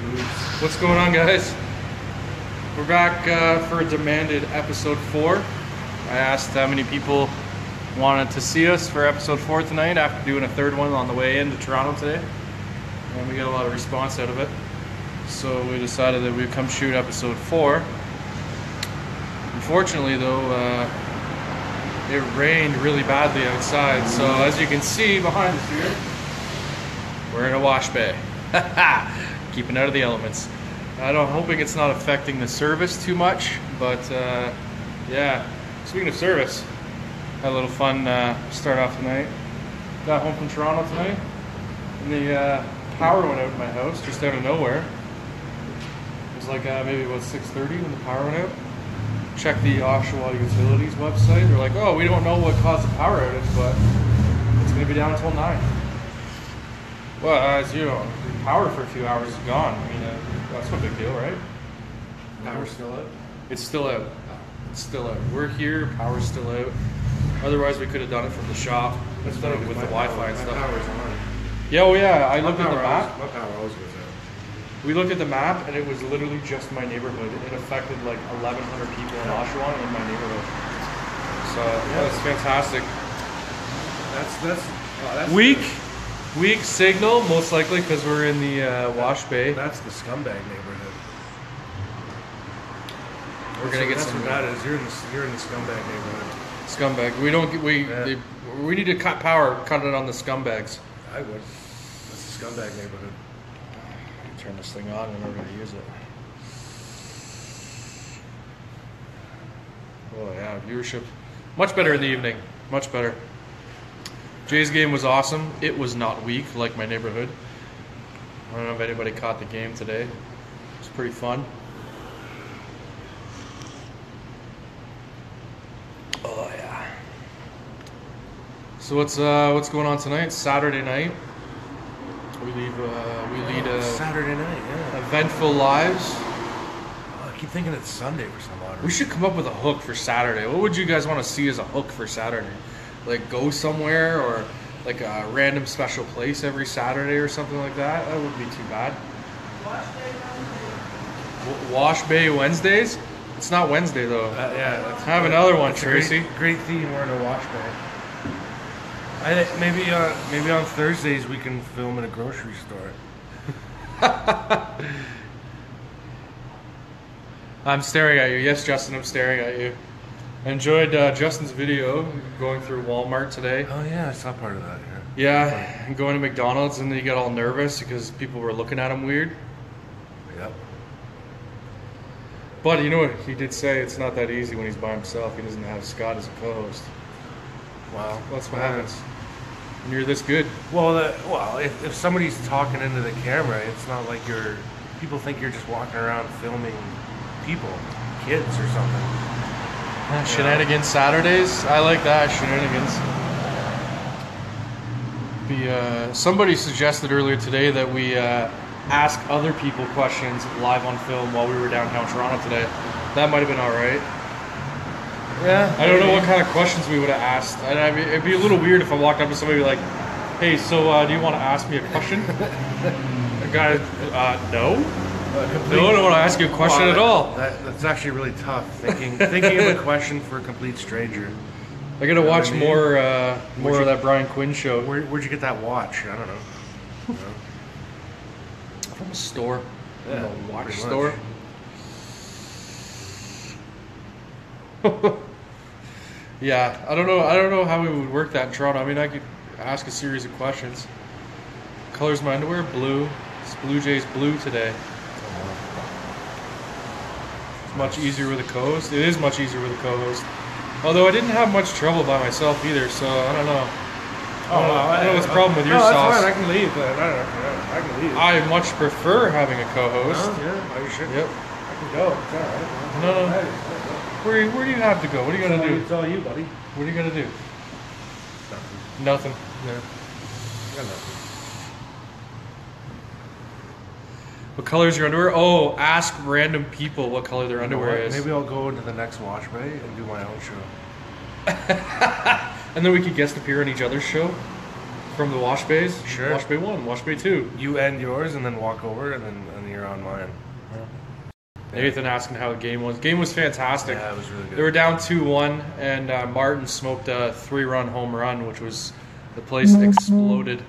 What's going on, guys? We're back for a demanded episode 4. I asked how many people wanted to see us for episode 4 tonight after doing a third one on the way into Toronto today. And we got a lot of response out of it. So we decided that we'd come shoot episode 4. Unfortunately though, it rained really badly outside. So as you can see behind us here, we're in a wash bay. Keeping out of the elements. I'm hoping it's not affecting the service too much, but yeah. Speaking of service, had a little fun start off tonight. Got home from Toronto tonight, and the power went out in my house just out of nowhere. It was like maybe about 6:30 when the power went out. Checked the Oshawa Utilities website. They're like, oh, we don't know what caused the power outage, but it's going to be down until 9. Well, as you know, power for a few hours is gone. I mean, that's no big deal, right? Power's still out? It's still out. It's still out. We're here, power's still out. Otherwise, we could have done it from the shop. Let's done it with the Wi-Fi and stuff. My power's on. Yeah, well, yeah, I looked at the map. My power always goes out. We looked at the map, and it was literally just my neighborhood. It affected like 1,100 people in Oshawa in my neighborhood. So, yeah, that's fantastic. That's Weak signal, most likely because we're in the wash bay. That's the scumbag neighborhood. We're gonna get some. That's what that is. You're in the scumbag neighborhood. Scumbag. We don't get we need to cut power. Cut it on the scumbags. I would. That's the scumbag neighborhood. Turn this thing on in order to use it. Oh yeah, viewership much better in the evening. Much better. Jay's game was awesome. It was not weak like my neighborhood. I don't know if anybody caught the game today. It was pretty fun. Oh yeah. So what's going on tonight? Saturday night. We lead Saturday night, yeah. Eventful lives. Oh, I keep thinking it's Sunday for some odd reason. We should come up with a hook for Saturday. What would you guys want to see as a hook for Saturday? Like go somewhere or like a random special place every Saturday or something like that? That wouldn't be too bad. Wash Bay Wednesdays? It's not Wednesday though. Yeah. Have another one, Tracy. Great theme. We're in a wash bay. I think maybe on Thursdays we can film in a grocery store. I'm staring at you. Yes, Justin, I'm staring at you. I enjoyed Justin's video going through Walmart today. Oh yeah, I saw part of that. Yeah, and going to McDonald's and then he got all nervous because people were looking at him weird. Yep. But you know what he did say? It's not that easy when he's by himself. He doesn't have Scott as a co-host. Wow, That's what happens when you're this good. Well, if somebody's talking into the camera, it's not like people think you're just walking around filming people, kids or something. Shenanigans Saturdays. I like that, shenanigans. Somebody suggested earlier today that we ask other people questions live on film while we were downtown Toronto today. That might have been all right. Yeah. I don't know what kind of questions we would have asked. I mean, it'd be a little weird if I walked up to somebody like, "Hey, so do you want to ask me a question?" The guy, no. No, I don't want to ask you a question at all. That's actually really tough. Thinking of a question for a complete stranger. I gotta watch more of that Brian Quinn show. Where'd you get that watch? I don't know. From a store. Yeah, From a watch pretty store. Yeah, I don't know how we would work that in Toronto. I mean, I could ask a series of questions. Colors of my underwear? Blue. It's Blue Jays blue today. It's much easier with a co-host. It is much easier with a co-host. Although I didn't have much trouble by myself either, so I don't know. I don't know what's the problem with your sauce. That's fine. I can leave. I can leave. I much prefer having a co-host. Oh, yeah. Oh, you should. Yep. I can go. It's all right. No. Where do you have to go? What are you gonna do? It's all you, buddy. What are you gonna do? Nothing. Nothing. Yeah. I got nothing. What color is your underwear? Oh, ask random people what color their underwear is. Maybe I'll go into the next wash bay and do my own show. And then we could guest appear on each other's show. From the wash bays? Sure. Wash bay 1, wash bay 2. You end yours, and then walk over, and then you're on mine. Nathan asking how the game was. Game was fantastic. Yeah, it was really good. They were down 2-1, and Martin smoked a 3-run home run, which was the place exploded.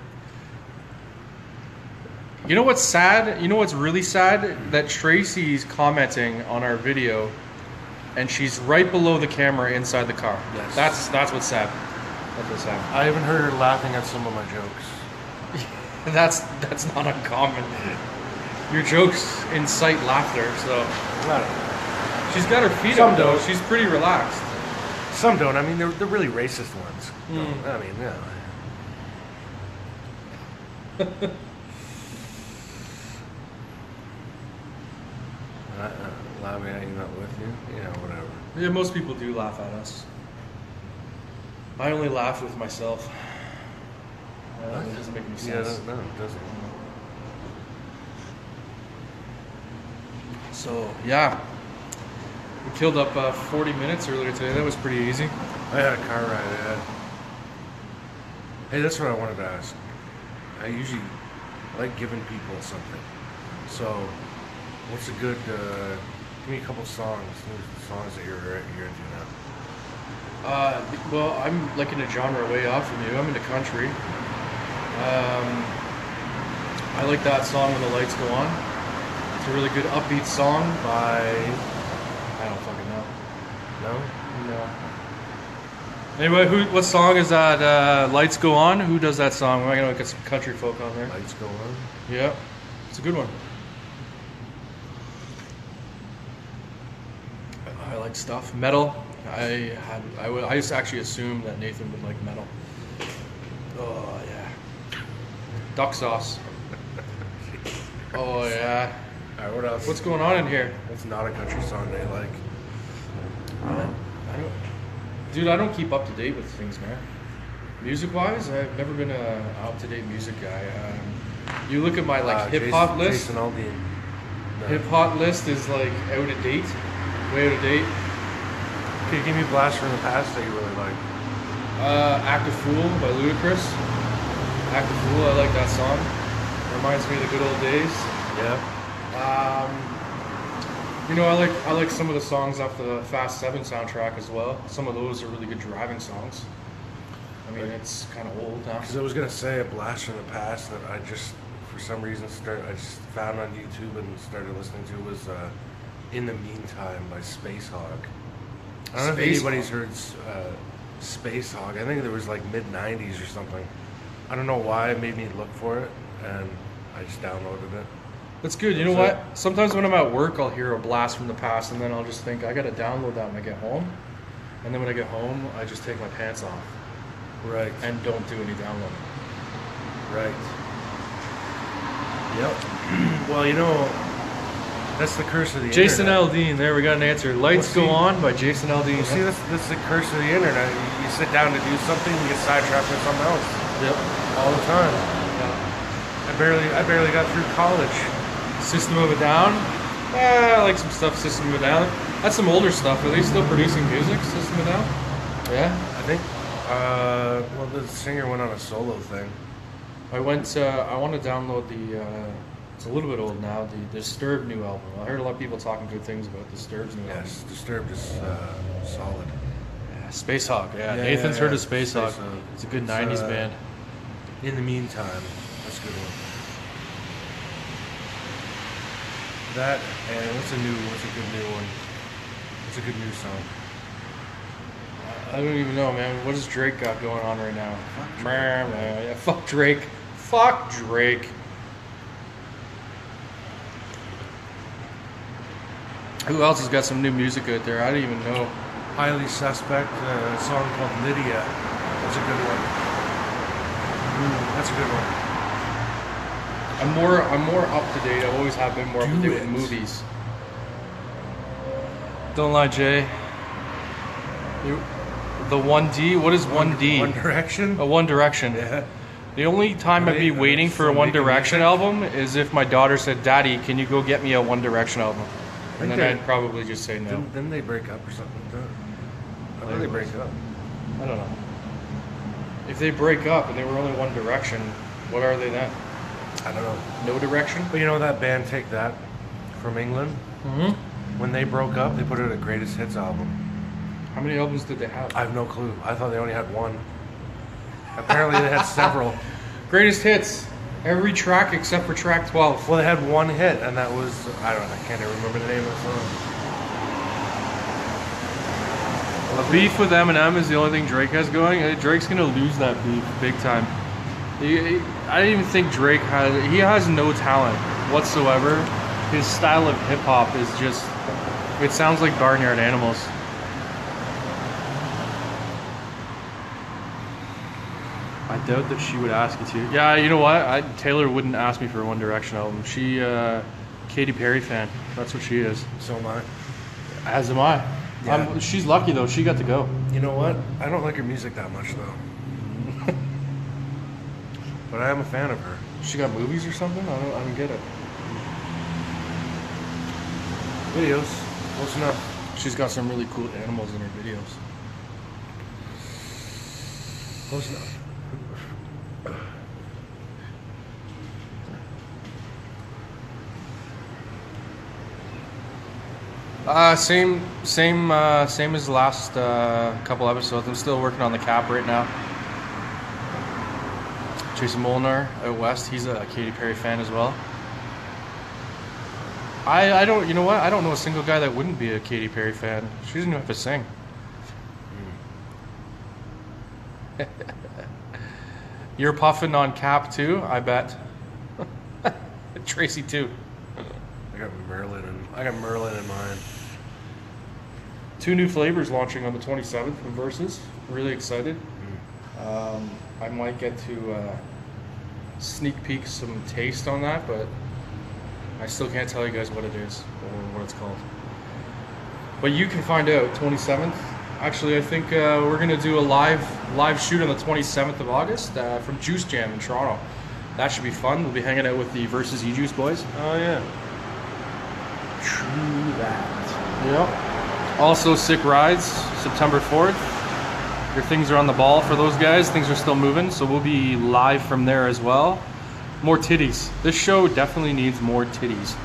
You know what's sad? You know what's really sad? That Tracy's commenting on our video, and she's right below the camera inside the car. Yes. That's what's sad. That's what's sad. I even heard her laughing at some of my jokes. That's not uncommon. Your jokes incite laughter, so she's got her feet Some up though. don't. She's pretty relaxed. Some don't. I mean, they're really racist ones. I mean, yeah. Laughing at you, not with you. Yeah, whatever. Yeah, most people do laugh at us. I only laugh with myself. It doesn't make any sense. Yeah, no, it doesn't. So yeah, we killed up 40 minutes earlier today. That was pretty easy. I had a car ride. Yeah. Hey, that's what I wanted to ask. I usually like giving people something. So, what's a good? Give me a couple songs that you're into now. Well, I'm like in a genre way off from you. I'm into country. I like that song "When the Lights Go On." It's a really good upbeat song by, I don't fucking know. No. Anyway, what song is that? "Lights Go On." Who does that song? We're gonna get some country folk on there. Lights Go On. Yeah, it's a good one. I like stuff. Metal. I just actually assumed that Nathan would like metal. Oh yeah. Duck sauce. Oh yeah. Alright, what else? What's going on in here? What's not a country song they like? I don't keep up to date with things, man. Music-wise, I've never been a up-to-date music guy. You look at my hip hop list. Jason Aldean. No. Hip hop list is like out of date, way out of date. Okay, give me a blast from the past that you really like. Act a Fool by Ludacris. Act a Fool, I like that song. Reminds me of the good old days. Yeah. I like some of the songs off the Fast 7 soundtrack as well. Some of those are really good driving songs. I mean, it's kind of old now. Because I was gonna say a blast from the past that I just, for some reason, I just found on YouTube and started listening to was "In the Meantime" by Space Hog. I don't know if anybody's heard Space Hog. I think it was like mid-90s or something. I don't know why it made me look for it, and I just downloaded it. That's good. You know what? Sometimes when I'm at work, I'll hear a blast from the past, and then I'll just think, I gotta download that when I get home. And then when I get home, I just take my pants off. Right. And don't do any downloading. Right. Yep. Well, that's the curse of the Jason internet. Aldean, there we got an answer. Lights Go On by Jason Aldean. See, that's the curse of the internet. You sit down to do something, you get sidetracked with something else. Yep. All the time. Yeah. I barely got through college. System of a Down. I like some stuff. System of a Down. That's some older stuff. Are they still producing music? System of a Down. Yeah. I think. Well, the singer went on a solo thing. I want to download the. It's a little bit old now. The Disturbed new album. I heard a lot of people talking good things about Disturbed's new album. Yes, Disturbed is solid. Yeah, Space Hog. Yeah, Nathan's heard of Space Hog. It's a good '90s band. In the Meantime, that's a good one. That and what's a good new one? What's a good new song? I don't even know, man. What does Drake got going on right now? Fuck Drake. Fuck Drake. Who else has got some new music out there? I don't even know. Highly Suspect, a song called Lydia. That's a good one. That's a good one. I'm more up to date. I always have been more up to date with movies. Don't lie, Jay. The 1D. What is 1D? One Direction. One Direction. Yeah. The only time I'd be waiting for a One Direction album is if my daughter said, "Daddy, can you go get me a One Direction album?" And then I'd probably just say no. Didn't they break up or something? How did they break up? I don't know. If they break up and they were only One Direction, what are they then? I don't know. No Direction? But you know that band Take That from England? Mm-hmm. When they broke up, they put out a greatest hits album. How many albums did they have? I have no clue. I thought they only had one. Apparently they had several. Greatest hits. Every track except for track 12. Well, they had one hit, and that was, I can't even remember the name of the song. A beef with Eminem is the only thing Drake has going. Drake's gonna lose that beef big time. I didn't even think Drake he has no talent whatsoever. His style of hip hop is just, it sounds like Barnyard Animals. I doubt that she would ask you to. Yeah, you know what? Taylor wouldn't ask me for a One Direction album. She, Katy Perry fan. That's what she is. So am I. As am I. Yeah. She's lucky though. She got to go. You know what? I don't like her music that much though. But I am a fan of her. She got movies or something? I don't get it. Videos, close enough. She's got some really cool animals in her videos. Close enough. Same as the last couple episodes. I'm still working on the cap right now. Jason Molnar out west, he's a Katy Perry fan as well. I don't, you know what? I don't know a single guy that wouldn't be a Katy Perry fan. She doesn't even have to sing. You're puffing on Cap too, I bet. Tracy too. I got Merlin in mind. 2 new flavors launching on the 27th from Versus. Really excited. I might get to sneak peek some taste on that, but I still can't tell you guys what it is or what it's called. But you can find out 27th. Actually, I think we're gonna do a live shoot on the 27th of August from Juice Jam in Toronto. That should be fun. We'll be hanging out with the Versus E-Juice boys. Oh yeah. True that. Yep. Also, Sick Rides, September 4th. Your things are on the ball for those guys. Things are still moving, so we'll be live from there as well. More titties. This show definitely needs more titties.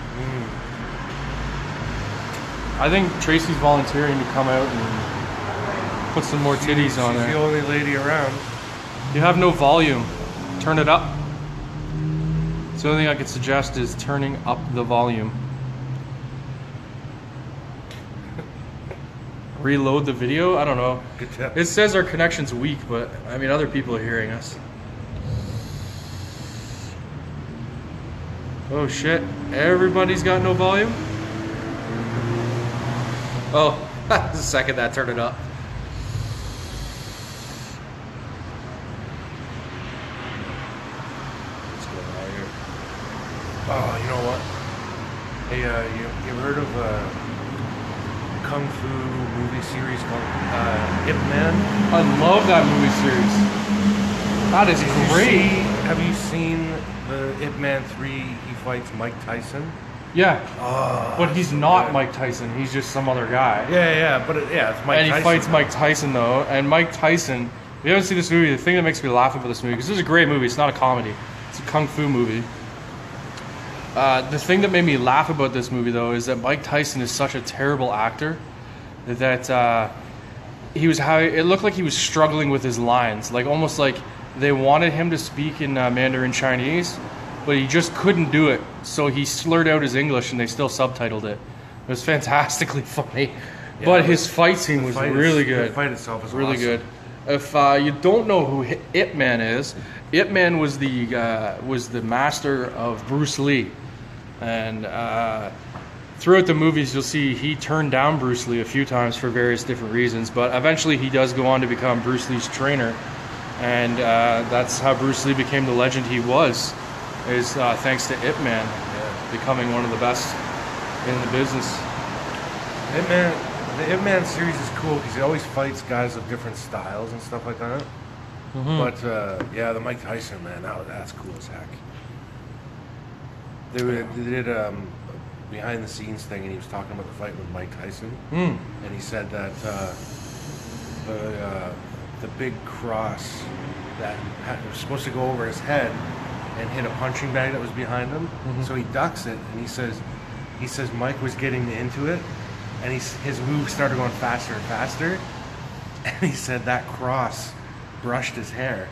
I think Tracy's volunteering to come out and put some more titties on there. She's the only lady around. You have no volume. Turn it up. So the only thing I could suggest is turning up the volume. Reload the video? I don't know. Good tip. It says our connection's weak, but I mean other people are hearing us. Oh shit. Everybody's got no volume? Oh, the second that turned it up. What's going on here? Oh, you know what? Hey, you ever heard of kung fu movie series called Ip Man? I love that movie series. That is great. Have you seen the Ip Man 3? He fights Mike Tyson. Yeah, Oh, but he's not Mike Tyson. He's just some other guy. Yeah, but it's Mike And Tyson. he fights Mike Tyson though. And Mike Tyson, if you haven't seen this movie, the thing that makes me laugh about this movie, because this is a great movie. It's not a comedy. It's a kung fu movie. The thing that made me laugh about this movie though is that Mike Tyson is such a terrible actor that it looked like he was struggling with his lines, like almost like they wanted him to speak in Mandarin Chinese, but he just couldn't do it, so he slurred out his English and they still subtitled it. It was fantastically funny. Yeah, but his fight scene was really good. The fight itself is really awesome. good. If you don't know who Ip Man is, Ip Man was the master of Bruce Lee, and throughout the movies you'll see he turned down Bruce Lee a few times for various different reasons, but eventually he does go on to become Bruce Lee's trainer, and that's how Bruce Lee became the legend he was, is thanks to Ip Man becoming one of the best in the business. The Ip Man series is cool because he always fights guys of different styles and stuff like that. But the Mike Tyson, man, that's cool as heck. They did behind the scenes thing, and he was talking about the fight with Mike Tyson, and he said that the big cross that was supposed to go over his head and hit a punching bag that was behind him. So he ducks it, and he says Mike was getting into it, and his move started going faster and faster, and he said that cross brushed his hair,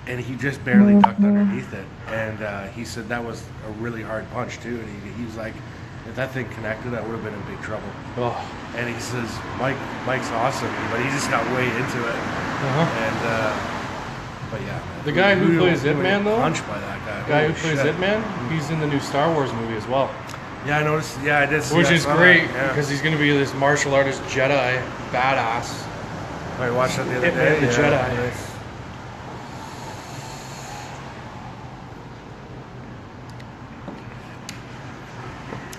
and he just barely ducked underneath it, and he said that was a really hard punch too, and he was like, if that thing connected, that would have been in big trouble. Oh. And he says Mike's awesome, but he just got way into it. And but yeah, man. The guy who plays Ip Man, though, punched by that guy. The guy who plays Ip Man, he's in the new Star Wars movie as well. Yeah, I noticed. Yeah, I did see Which that. is great because he's going to be this martial artist Jedi badass. I watched that the other Ip day. Man the Jedi. Nice.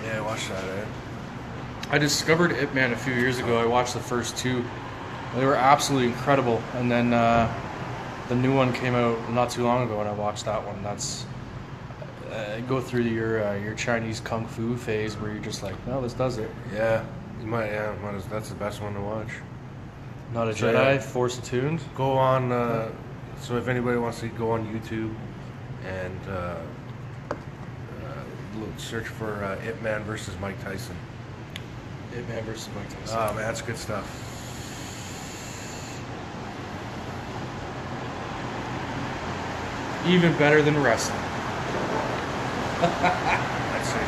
Yeah, I watched that. I discovered Ip Man a few years ago. I watched the first two. They were absolutely incredible. And then the new one came out not too long ago, and I watched that one. That's go through your Chinese kung fu phase where you're just like, no, this does it. Yeah, you might. Yeah, that's the best one to watch. Not a Jedi, Force Attuned. Go on. So if anybody wants to go on YouTube and search for Ip Man versus Mike Tyson. Ip Man versus Mike Tyson. Oh man, that's good stuff. Even better than wrestling. I'd say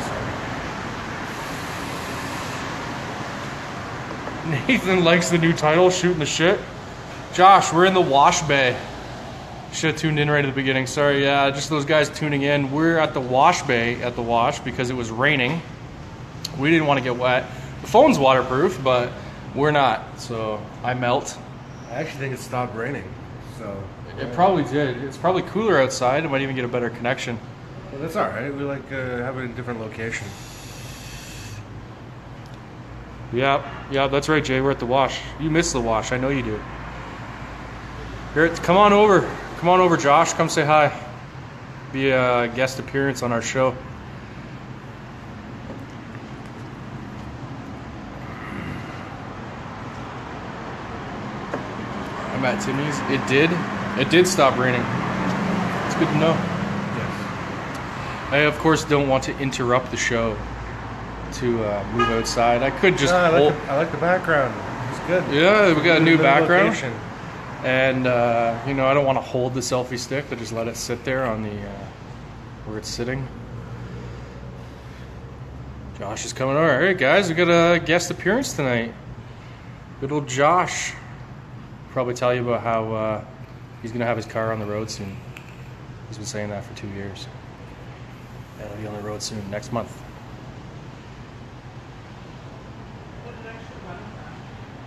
so. Nathan likes the new title, Shooting the Shit. Josh, we're in the wash bay. Should have tuned in right at the beginning. Sorry, yeah, just those guys tuning in. We're at the wash bay at the wash because it was raining. We didn't want to get wet. The phone's waterproof, but we're not, so I melt. I actually think it stopped raining. So It probably did. It's probably cooler outside. It might even get a better connection. well, that's all right. We like have it in a different location. Yeah, that's right, Jay. We're at the wash. You missed the wash. I know you do. Here, come on over. Come on over, Josh. Come say hi. Be a guest appearance on our show. I'm at Timmy's. It did stop raining. It's good to know. Yes. I, of course, don't want to interrupt the show to move outside. I could just I hold. like the background. It's good. Yeah, we got a new background. Location. And, I don't want to hold the selfie stick. I just let it sit there on the where it's sitting. Josh is coming over. All right, guys, we got a guest appearance tonight. Good old Josh. Probably tell you about how he's going to have his car on the road soon. He's been saying that for 2 years. And it'll be on the road soon, next month.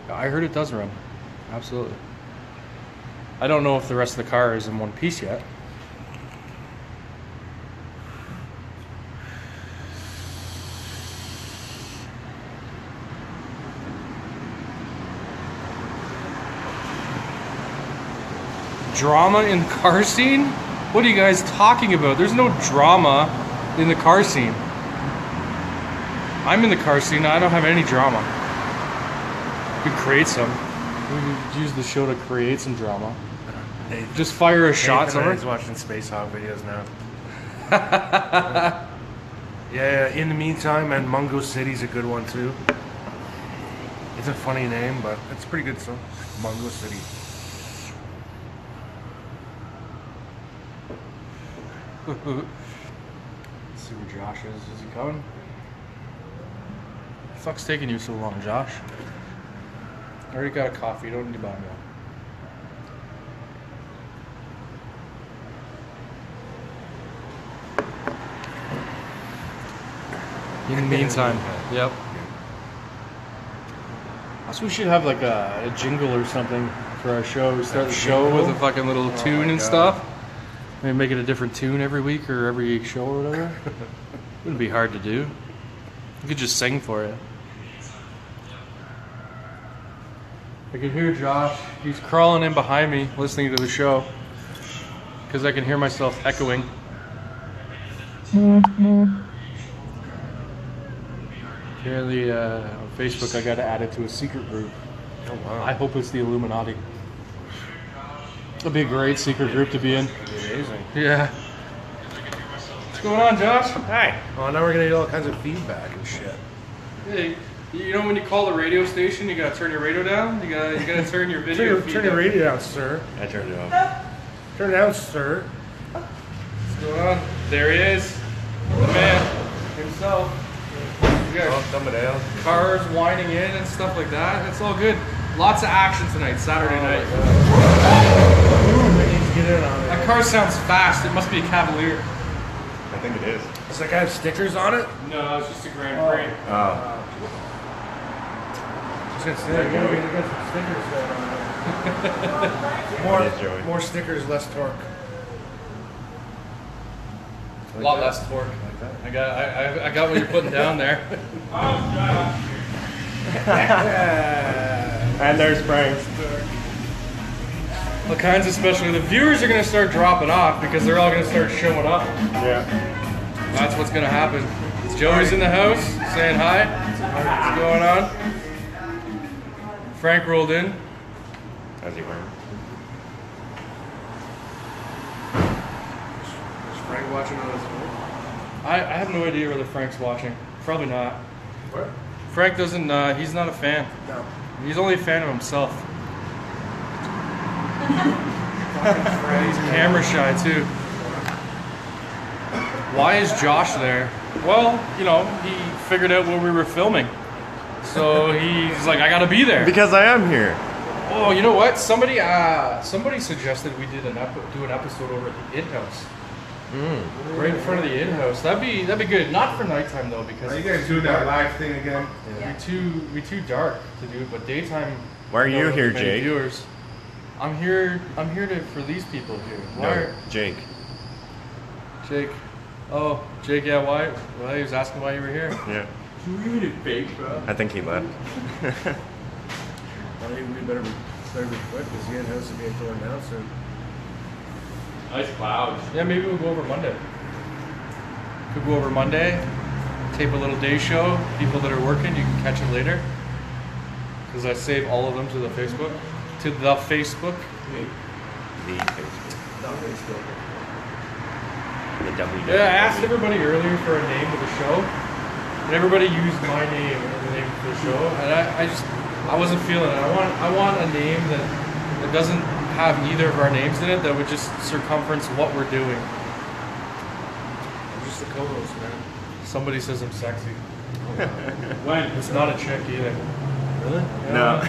I heard it does run. Absolutely. I don't know if the rest of the car is in one piece yet. Drama in car scene? What are you guys talking about? There's no drama in the car scene. I'm in the car scene. I don't have any drama. We could create some. We could use the show to create some drama. Just fire a shot somewhere. He's watching Space Hog videos now. Yeah, in the meantime, and Mungo City's a good one too. It's a funny name, but it's a pretty good song. Mungo City. Let's see where Josh is. Is he coming? The fuck's taking you so long, Josh? I already got a coffee. You don't need to buy me one. In the meantime, yep. Also, we should have like a jingle or something for our show. We start the show with a fucking little tune and stuff. Maybe make it a different tune every week or every show or whatever. Wouldn't be hard to do. You could just sing for it. I can hear Josh. He's crawling in behind me listening to the show because I can hear myself echoing. Apparently on Facebook I got added to a secret group. Oh wow. I hope it's the Illuminati. It'll be a great secret group to be in. Amazing. Yeah. What's going on, Josh? Hi. Well, now we're gonna get all kinds of feedback and shit. Hey, you know when you call the radio station, you gotta turn your radio down. You gotta turn your video feed Turn your down. radio down, sir. I turned it off. Turn it down, sir. What's going on? There he is, the man himself. You got Oh, somebody else. cars winding in and stuff like that. It's all good. Lots of action tonight, Saturday night. We need to get in on That it. car sounds fast. It must be a Cavalier. I think it is. Does that guy have stickers on it? No, it's just a Grand Prix. Oh. I was gonna say, we gotta get some stickers going on it. It is, Joey. More stickers, less torque. A lot less torque. I got what you're putting down there. And there's Frank. All kinds of special. The viewers are going to start dropping off because they're all going to start showing up. Yeah. That's what's going to happen. Joey's in the house saying hi. What's going on? Frank rolled in. How's he wearing? Is Frank watching on his phone? I have no idea whether Frank's watching. Probably not. What? Frank doesn't, he's not a fan. No. He's only a fan of himself. He's camera shy too. Why is Josh there? Well, you know, he figured out what we were filming. So he's like, I gotta be there. Because I am here. Oh, you know what? Somebody suggested we did do an episode over at the in-house. Right in front of the in-house. That'd be good. Not for nighttime though, because Are you guys doing that live thing again? we too dark to do it, but daytime. Why are you know, here, many Jake? Viewers. I'm here for these people here. Why No, are, Jake. Jake? Oh, Jake. Yeah. Why? Well, he was asking why you were here. Yeah. You really fake, bro. I think he left. I think we better be quick because the in-house is being torn down soon. Nice clouds. Yeah, maybe we'll go over Monday. Could go over Monday, tape a little day show. People that are working, you can catch it later. Because I save all of them to the Facebook. To the Facebook. The Facebook. Not Facebook. The WW. Yeah, I asked everybody earlier for a name of the show. And everybody used my name as the name for the show. And I wasn't feeling it. I want a name that doesn't have either of our names in it, that would just circumference what we're doing. I'm just the co-host, man. Somebody says I'm sexy. When? It's not a chick either. Really? No.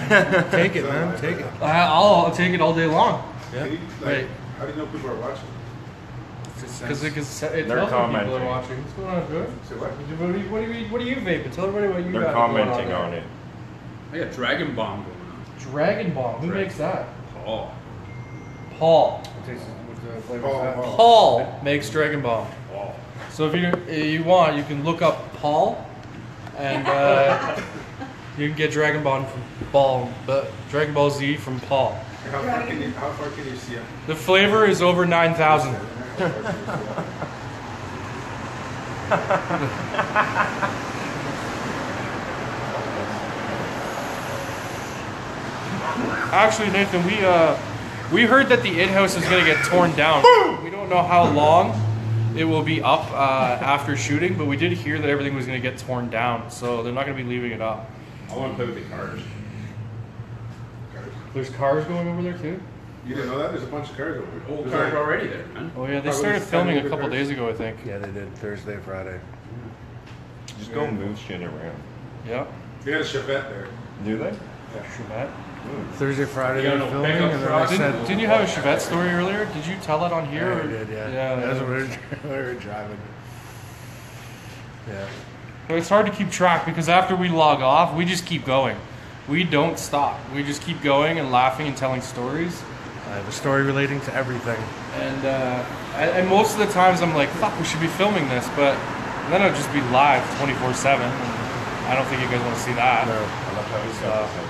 Take it, man. Take it. I'll take it all day long. Yeah. Can you, Wait. How do you know people are watching? Because it tells They're when people commenting. are watching. What's going on, Joe? Say what? What do you vaping? Tell everybody what you They're got commenting going on it. I got Dragon Bomb going on. Dragon Bomb. Who makes that? Paul. Paul. What the flavor Paul, is that? Paul. Paul makes Dragon Bomb. Paul. So if you want, you can look up Paul, and you can get Dragon Ball Z from Paul. How far can you see him? The flavor is over 9,000. Actually, Nathan, we heard that the in-house is going to get torn down. We don't know how long it will be up after shooting, but we did hear that everything was going to get torn down, so they're not going to be leaving it up. I want to play with the cars. There's cars going over there too? You didn't know that? There's a bunch of cars over there. Old cars already there, man. Oh yeah, they Probably started filming a standing couple over days ago, I think. Yeah, they did. Thursday, Friday. Just go move shit around. Yeah. They got a Chevette there. Do they? Chevette. Thursday, Friday, they Yeah, were no, filming, pickup and then I truck. said, Didn't you have a Chevette story earlier? Did you tell that on here? Yeah, or- I did, yeah. Yeah. That's what we were driving. Yeah. So it's hard to keep track because after we log off, we just keep going. We don't stop. We just keep going and laughing and telling stories. I have a story relating to everything. And most of the times I'm like, fuck, we should be filming this, but then it'll just be live 24/7. And I don't think you guys want to see that. No. I love how he's got this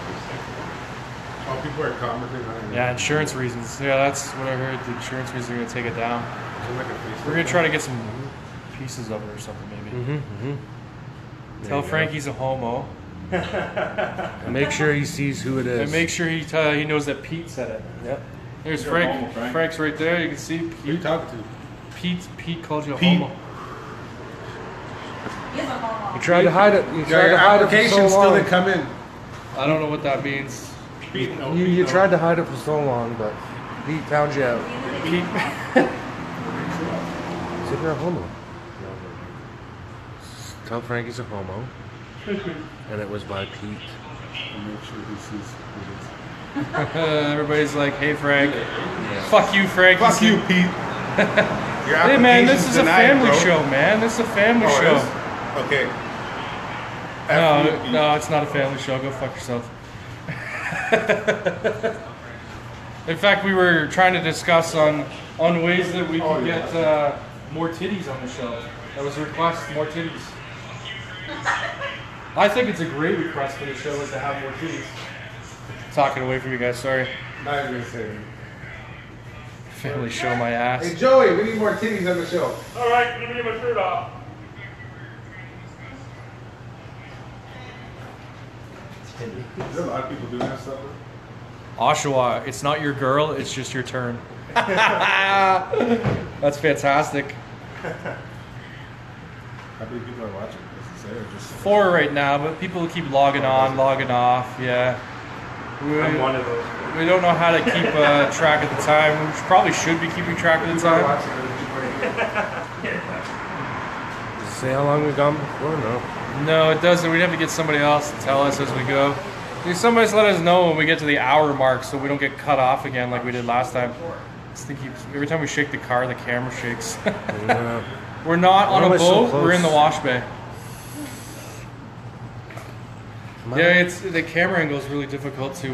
All people are commenting on it. Yeah, insurance reasons. Yeah, that's what I heard. The insurance reasons are going to take it down. Is it like a Facebook We're going to try to get some pieces of it or something, maybe. Tell Frank he's a homo. And make sure he sees who it is. And make sure he knows that Pete said it. Yep. There's You're a Frank. homo, Frank. Frank's right there. You can see Who you talking to? Pete called you a Pete. homo. You tried to hide it. You tried Your to hide it for application so still long. didn't come in. I don't know what that means. Pete, no, You, Pete, you no. tried to hide it for so long, but he found you out. Pete. So you're a homo. Tell Frank he's a homo. And it was by Pete. I'll make sure he sees who it is. Everybody's like, hey Frank. Fuck you, Frank. Fuck you, Pete. Your Hey man, this application's is a denied, family bro. show, man. This is a family Oh, it show. is? Okay. F you, Pete. No, it's not a family show. Go fuck yourself. In fact, we were trying to discuss on ways that we can get more titties on the show. That was a request, more titties. I think it's a great request for the show is to have more titties. Talking away from you guys, sorry. Not even gonna say anything. Family show my ass. Hey Joey, we need more titties on the show. Alright, let me get my shirt off. There's a lot of people doing that stuff. Oshawa, it's not your girl, it's just your turn. That's fantastic. How many people are watching? Does it say or just? 4 right now, but people keep logging on, logging off. Yeah. I'm one of those. We don't know how to keep track of the time. We probably should be keeping track of the time. Does it say how long we've gone before? No. No, it doesn't. We'd have to get somebody else to tell us as we go. Somebody's let us know when we get to the hour mark so we don't get cut off again like we did last time. This thing keeps, every time we shake the car, the camera shakes. Yeah. We're not on Why am a I so boat. We're in the close? wash bay. Am I- Yeah, it's the camera angle is really difficult to.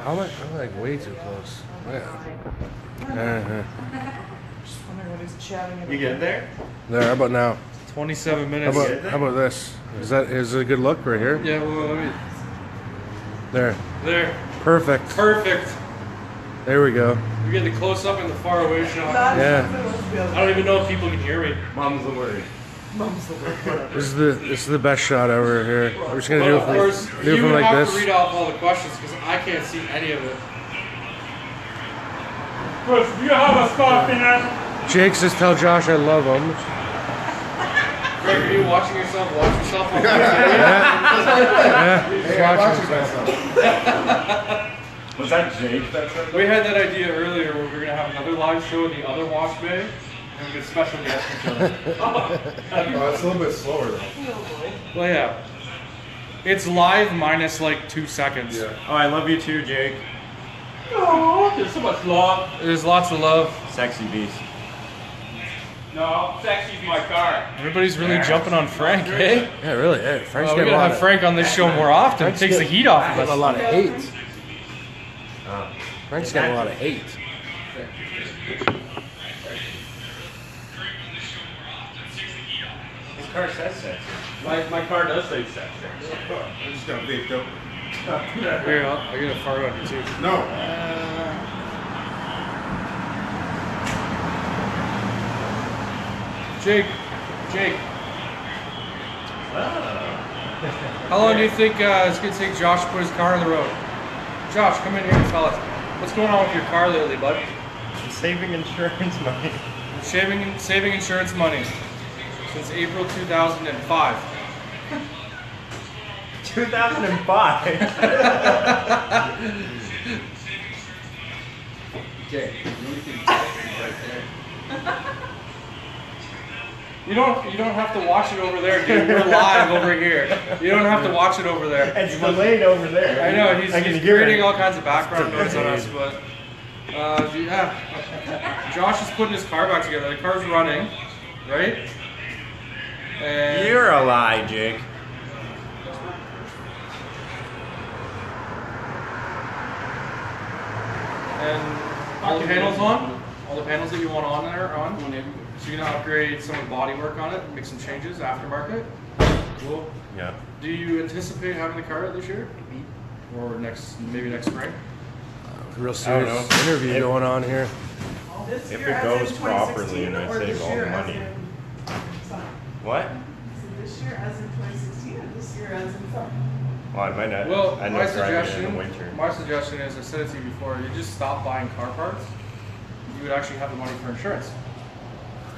How am I? I'm like way too close. Yeah. Just wondering what he's chatting about. You get there? There. How about now? 27 How minutes. about this? Is it a good look right here? Yeah, well, let me. There. There. Perfect. Perfect. There we go. We get the close up and the far away shot. Yeah. I don't even know if people can hear me. Mom's the word. This is the best shot ever here. We're just gonna But do of course, it you from would like have this. to read off all the questions because I can't see any of it. Chris, do you have a scarf in there? Jake says, "Tell Josh I love him." Greg, are you watching yourself? Watch yourself on TV? Yeah. Hey, I'm watching myself. Was that Jake that said We had that idea earlier where we were going to have another live show in the other wash bay and we get special guests each other. Oh, it's a little bit slower though. Well, yeah. It's live minus like 2 seconds. Yeah. Oh, I love you too, Jake. Oh, there's so much love. There's lots of love. Sexy beast. No, sexy's my car. Everybody's really jumping on Frank, eh? Yeah, really. Yeah. Frank's We getting gotta a lot have Frank on this show more often. Frank's Takes the getting- heat off of a us. lot of hate. Frank's getting a lot of hate. His car says sexy. My car does say sexy. I just got vaped up. Here, I'll get a fart on you too. No. Jake. How long do you think it's gonna take Josh to put his car on the road? Josh, come in here and tell us. What's going on with your car lately, bud? I'm saving insurance money. Saving insurance money since April 2005. 2005. Okay. You don't have to watch it over there, dude. We're live over here. You don't have to watch it over there. It's delayed over there. I know he's I can hear creating it. all kinds of background noise on us, but yeah. Josh is putting his car back together. The car's running, right? And You're a lie, Jake. And all the panels on. All the panels that you want on there are on. So you're gonna upgrade some of the body work on it, make some changes aftermarket. Cool. Yeah. Do you anticipate having the car out this year, or maybe next spring? Real I serious don't know. interview If- going on here. This If year it as goes in properly and I 2016, or save this all the year as money. in some? What? Is it this year as in 2016 or this year as in some? Well, I might not. Well, I my know driving in the suggestion, winter. my suggestion is, I said it to you before, you just stop buying car parts you would actually have the money for insurance.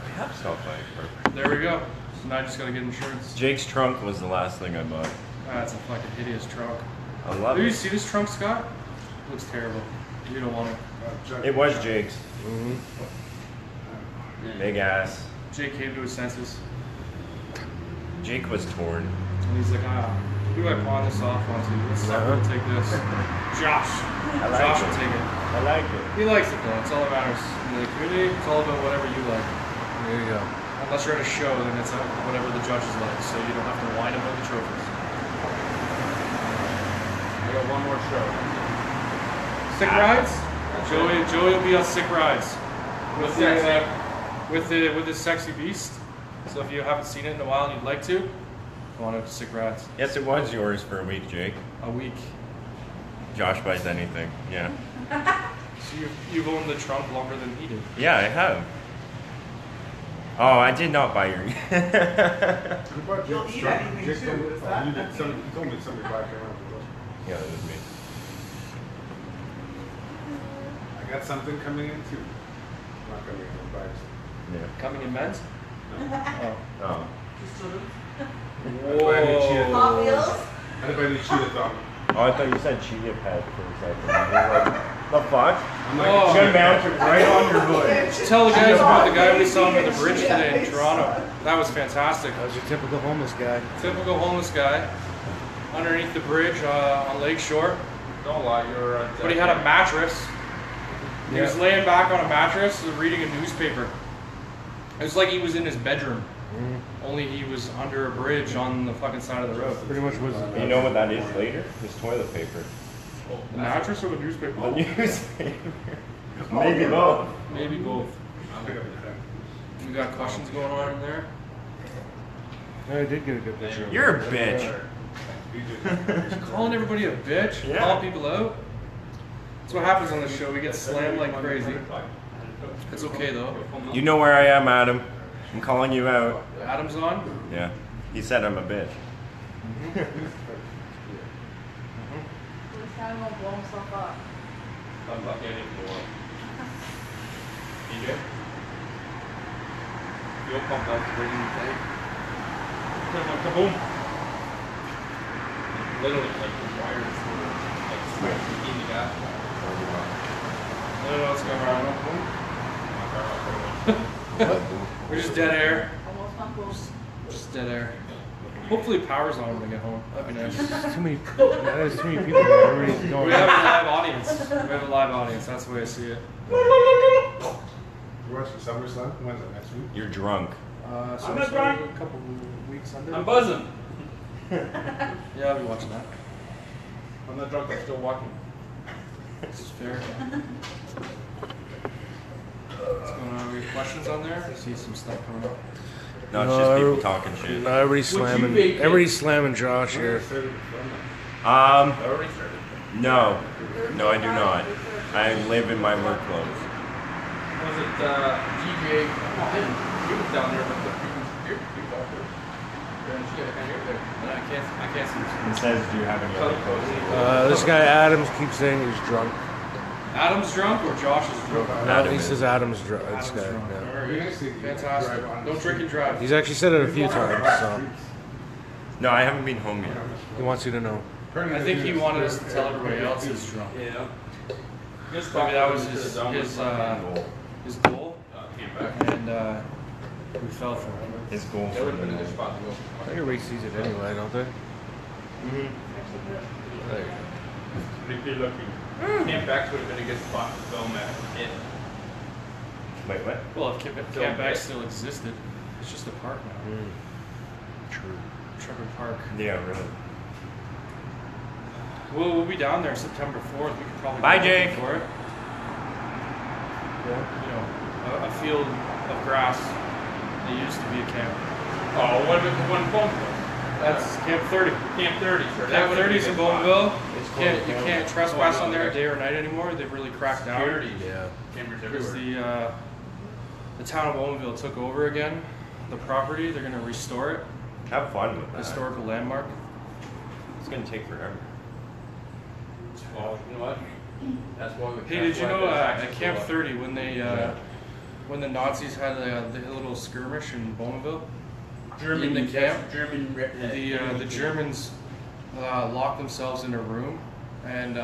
I have stuff like perfect. There we go. So now I just gotta get insurance. Jake's trunk was the last thing I bought. That's a fucking hideous trunk. I love Do you it. see this trunk, Scott? It looks terrible. You don't want it. It was Jake's. Mm-hmm. Big ass. Jake came to his senses. Jake was torn. And he's like, who do I pawn this off onto? Let's take this. Josh. I like Josh it. will take it. I like it. He likes it though. It's all that matters. In the community, it's all about whatever you like. There you go. Unless you're at a show, then it's whatever the judges like. So you don't have to whine about the trophies. I got one more show. Sick rides? Joey will be on sick rides. What's the, sexy? with the sexy beast. So if you haven't seen it in a while and you'd like to, go on out to sick rides. Yes, it was yours for a week, Jake. A week. Josh buys anything. Yeah. So you've owned the trunk longer than he did. Yeah, I have. Oh, I did not buy your. You bought You'll Jake's eat truck. anything Jake's too, told me- is that- you did some- He told me somebody bought it around. Yeah, it was me. I got something coming in too. Not coming in, but Yeah. Coming in men's? Oh. Whoa. Hot Wheels? I didn't buy any cheetah thumb. Oh, I thought you said chia pet for a second. I was like, the fuck? I'm like, Oh. You should mount it right on your hood. Tell the guys about the guy we saw on the bridge today in Toronto. That was fantastic. That was your typical homeless guy. Typical homeless guy underneath the bridge on Lake Shore. Don't lie, you're But he had a mattress. He was laying back on a mattress reading a newspaper. It was like he was in his bedroom. Only he was under a bridge on the fucking side of the road. Pretty much was. You know what that is later? It's toilet paper. The mattress or the newspaper? The newspaper. Maybe both. Maybe both. You got questions going on in there? I did get a good picture. of You're a it. bitch. Calling everybody a bitch? Yeah. Calling people out? That's what happens on this show. We get slammed like crazy. It's okay though. You know where I am, Adam. I'm calling you out. Adam's on. Yeah. He said I'm a bitch. This guy won't blow himself up. I'm lucky I didn't blow up. DJ? Fuel pump out the braking tank. Kaboom! Literally, like the wires were like stretching in the gas. I don't know what's going on. My car, We're just dead air. Almost not close. Just dead air. Hopefully power's on when we get home. That'd be nice. There's too many. There's too many people. Everybody's We going. have a live audience. We have a live audience. That's the way I see it. You watching SummerSlam? When's it, next week? You're drunk. So I'm not it's drunk. a couple weeks under. I'm buzzing. Yeah, I'll be watching that. I'm not drunk, I'm still walking. This is fair. What's going on? We have questions on there? I see some stuff coming up. No, it's just people talking shit. No, everybody's slamming. bake it? Everybody's slamming Josh here. Um, no. No, I do not. I live in my work clothes. Was it DJ? Oh, I was down there with the freaking beer people out there. And she got a kind of there. And I can't see. It says, do you have any other clothes? This guy Adams keeps saying he's drunk. Adam's drunk or Josh is drunk? Adam He is. says Adam's drunk. This Adam's guy. drunk. Yeah. Alright, fantastic. Don't drink and drive. He's actually said it a few times, so No, I haven't been home yet. he wants you to know. I think he wanted us to tell everybody else he's drunk. Yeah. Maybe that was his goal, Came back. and we fell for it. His goal That for would have been a the good spot to go. I think everybody sees it anyway, don't they? There you go. Pretty good looking. Campbacks would have been a good spot to film at. It. Wait, what? Well, if Campback still existed, it's just a park now. True. Trevor Park. Yeah, really. We'll be down there September 4th. We could probably Bye, go Jake. for it. You know, a field of grass. It used to be a camp. Oh, what about the one phone call? That's Camp 30. Camp 30, sir. Camp 30 is in Bowmanville. You can't trespass Oh, I know on there that. day or night anymore. They've really cracked down. Security. Yeah. Cameras Because everywhere. the town of Bowmanville took over again the property. They're going to restore it. Have fun with that. Historical landmark. It's gonna take forever. Well, you know what? That's why we. Hey, did you know at Camp 30 when they when the Nazis had the little skirmish in Bonneville? German, in the camp, German. the Germans locked themselves in a room, and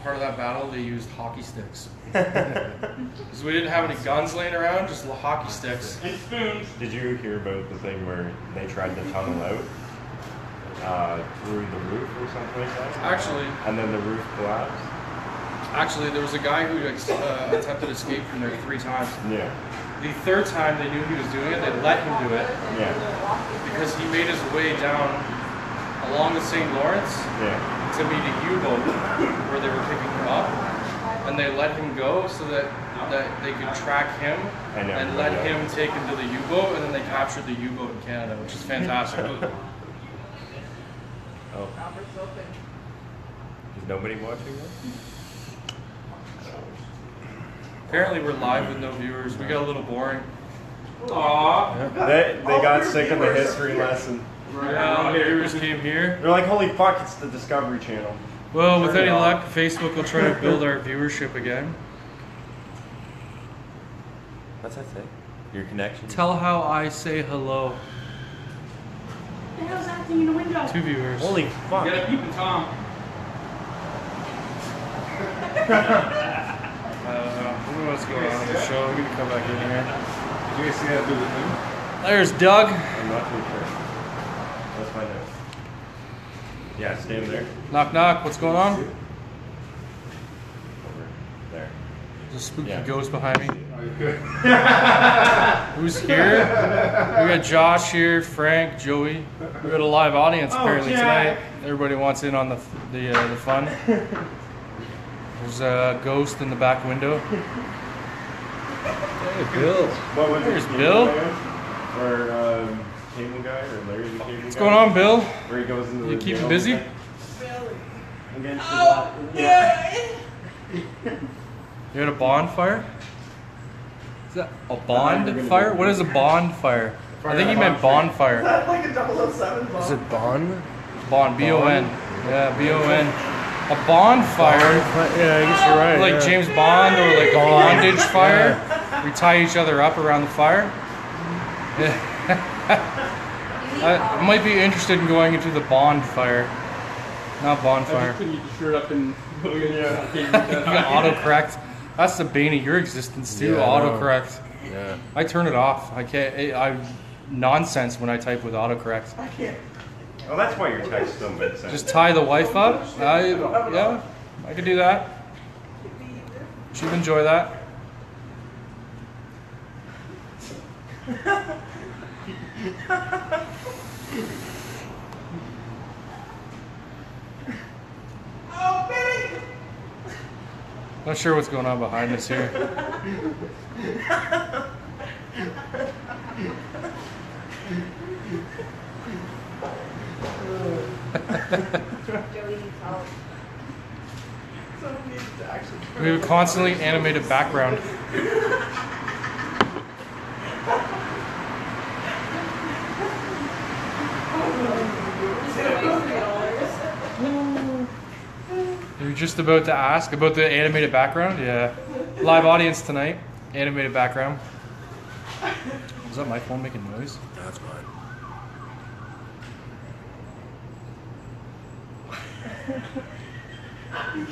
part of that battle they used hockey sticks. Because we didn't have any guns laying around, just hockey sticks. And spoons. Did you hear about the thing where they tried to tunnel out through the roof or something like that? Actually, And then the roof collapsed? there was a guy who attempted escape from there 3 times. Yeah. The 3rd time they knew he was doing it, they let him do it Yeah. because he made his way down along the St. Lawrence Yeah. to meet a U-boat where they were picking him up, and they let him go so that they could track him and let him take him to the U-boat, and then they captured the U-boat in Canada, which is fantastic. Oh. Is nobody watching this? Apparently we're live with no viewers. We got a little boring. Aww. They got sick of the history lesson. Yeah, viewers came here. They're like, holy fuck, it's the Discovery Channel. Well, with Turn any it on. luck, Facebook will try to build our viewership again. What's that say? Your connection? Tell how I say hello. The hell's that thing in the window? 2 viewers. Holy fuck. You gotta peep in Tom. I don't know what's going on in the show. We can come back in here. Did you guys see that do the thing? There's Doug. I'm not too sure. Let's find out. Yeah, stand there. Knock knock. What's going on? Over there. There's a spooky Yeah. ghost behind me. Oh, you good? Who's here? We got Josh here, Frank, Joey. We got a live audience apparently tonight. Everybody wants in on the fun. There's a ghost in the back window. Hey, Bill. What was There's it, Bill. Cable Guy? Or Cable Guy? Or Larry the Cable Guy? What's going on, Bill? Where he goes into You the keeping jail busy? thing? Against the wall. Yeah. You had a bonfire? Is that a bonfire? What is a bonfire? I think he meant bonfire. Like a 007 bomb. Is it Bon? Bond, B-O-N. Yeah, B-O-N. A bonfire, Yeah, I guess you're right. like yeah. James Bond or like a bondage fire. We tie each other up around the fire. Yeah. I might be interested in going into the bonfire, not bonfire. Couldn't you just shirt up and You got autocorrect. That's the bane of your existence too. Yeah, I know. autocorrect. Yeah. I turn it off. I can't. I nonsense when I type with autocorrect. I can't. Oh, that's why your text don't make sense. Just tie the wife up. Yeah, I could do that. She'd enjoy that. Oh, baby! Not sure what's going on behind us here. Someone needs to actually. We have a constantly animated background. You're just about to ask about the animated background? Yeah. Live audience tonight. Animated background. Is that my phone making noise? That's mine.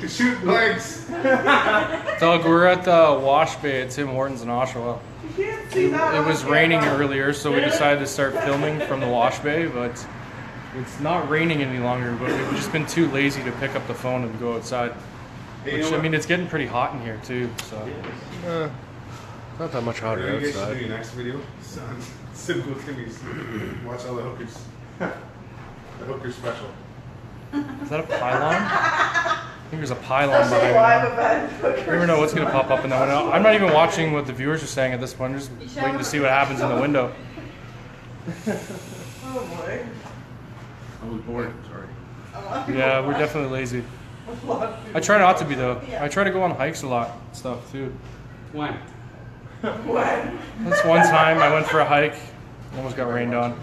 You shoot blanks. Doug, we're at the Wash Bay at Tim Hortons in Oshawa. You can't see that. It was raining earlier, so we decided to start filming from the Wash Bay, but it's not raining any longer, but we've just been too lazy to pick up the phone and go outside. Hey, you Which, know I mean, what? it's getting pretty hot in here, too, so. Not that much You know hotter what you guys should do outside. your next video? Simple Timmy's. Watch all the hookers. The hooker special. Is that a pylon? I think there's a pylon Especially behind live me. event. You never know what's going to pop up in that window. I'm not even watching what the viewers are saying at this point. I'm just waiting to see what happens in the window. Oh boy. I was bored. Sorry. Yeah, we're definitely lazy. I try not to be, though. I try to go on hikes a lot and stuff, too. When? When? That's one time I went for a hike. Almost got rained on.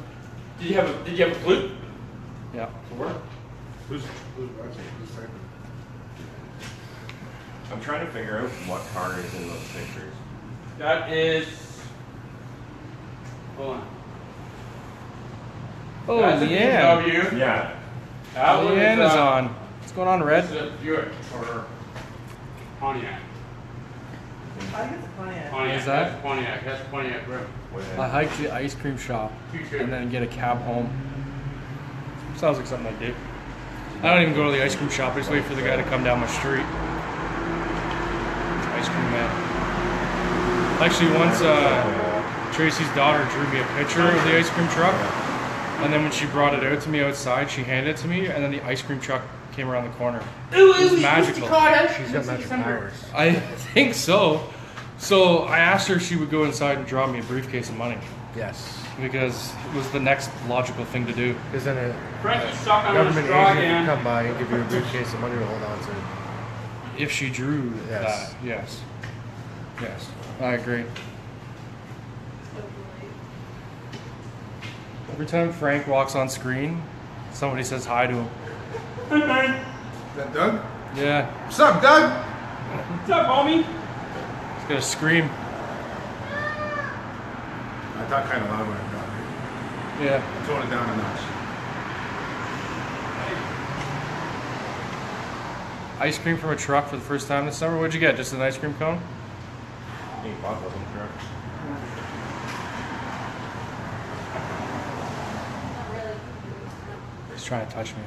Did you have a flute? Yeah. For work? Who's watching? Who's typing? I'm trying to figure out what car is in those pictures. That is. Hold on. Oh, That's a Leanne. BMW. Yeah. That one Leanne is is on. What's going on, Red? This is a Buick or Pontiac. I think it's Pontiac. Pontiac. Is that? That's Pontiac. That's Pontiac rim. I hiked the ice cream shop and then get a cab home. Sounds like something I do. I don't even go to the ice cream shop. I just wait for the guy to come down my street. Ice cream man. Actually, once Tracy's daughter drew me a picture of the ice cream truck, and then when she brought it out to me outside, she handed it to me, and then the ice cream truck came around the corner. It was magical. She's got magic powers. I think so. So I asked her if she would go inside and draw me a briefcase of money Yes. because it was the next logical thing to do. Because then a Frankie's stuck on a government straw agent again. can come by and give you a briefcase of money to hold on to. If she drew Yes. that, yes. Yes, I agree. Every time Frank walks on screen, somebody says hi to him. Is that Doug? Yeah, What's up, Doug? What's up, homie? he's gonna scream. I thought kind of loud when I got here. Yeah. Tone it down a notch. Ice cream from a truck for the first time this summer. What'd you get? Just an ice cream cone? He's trying to touch me.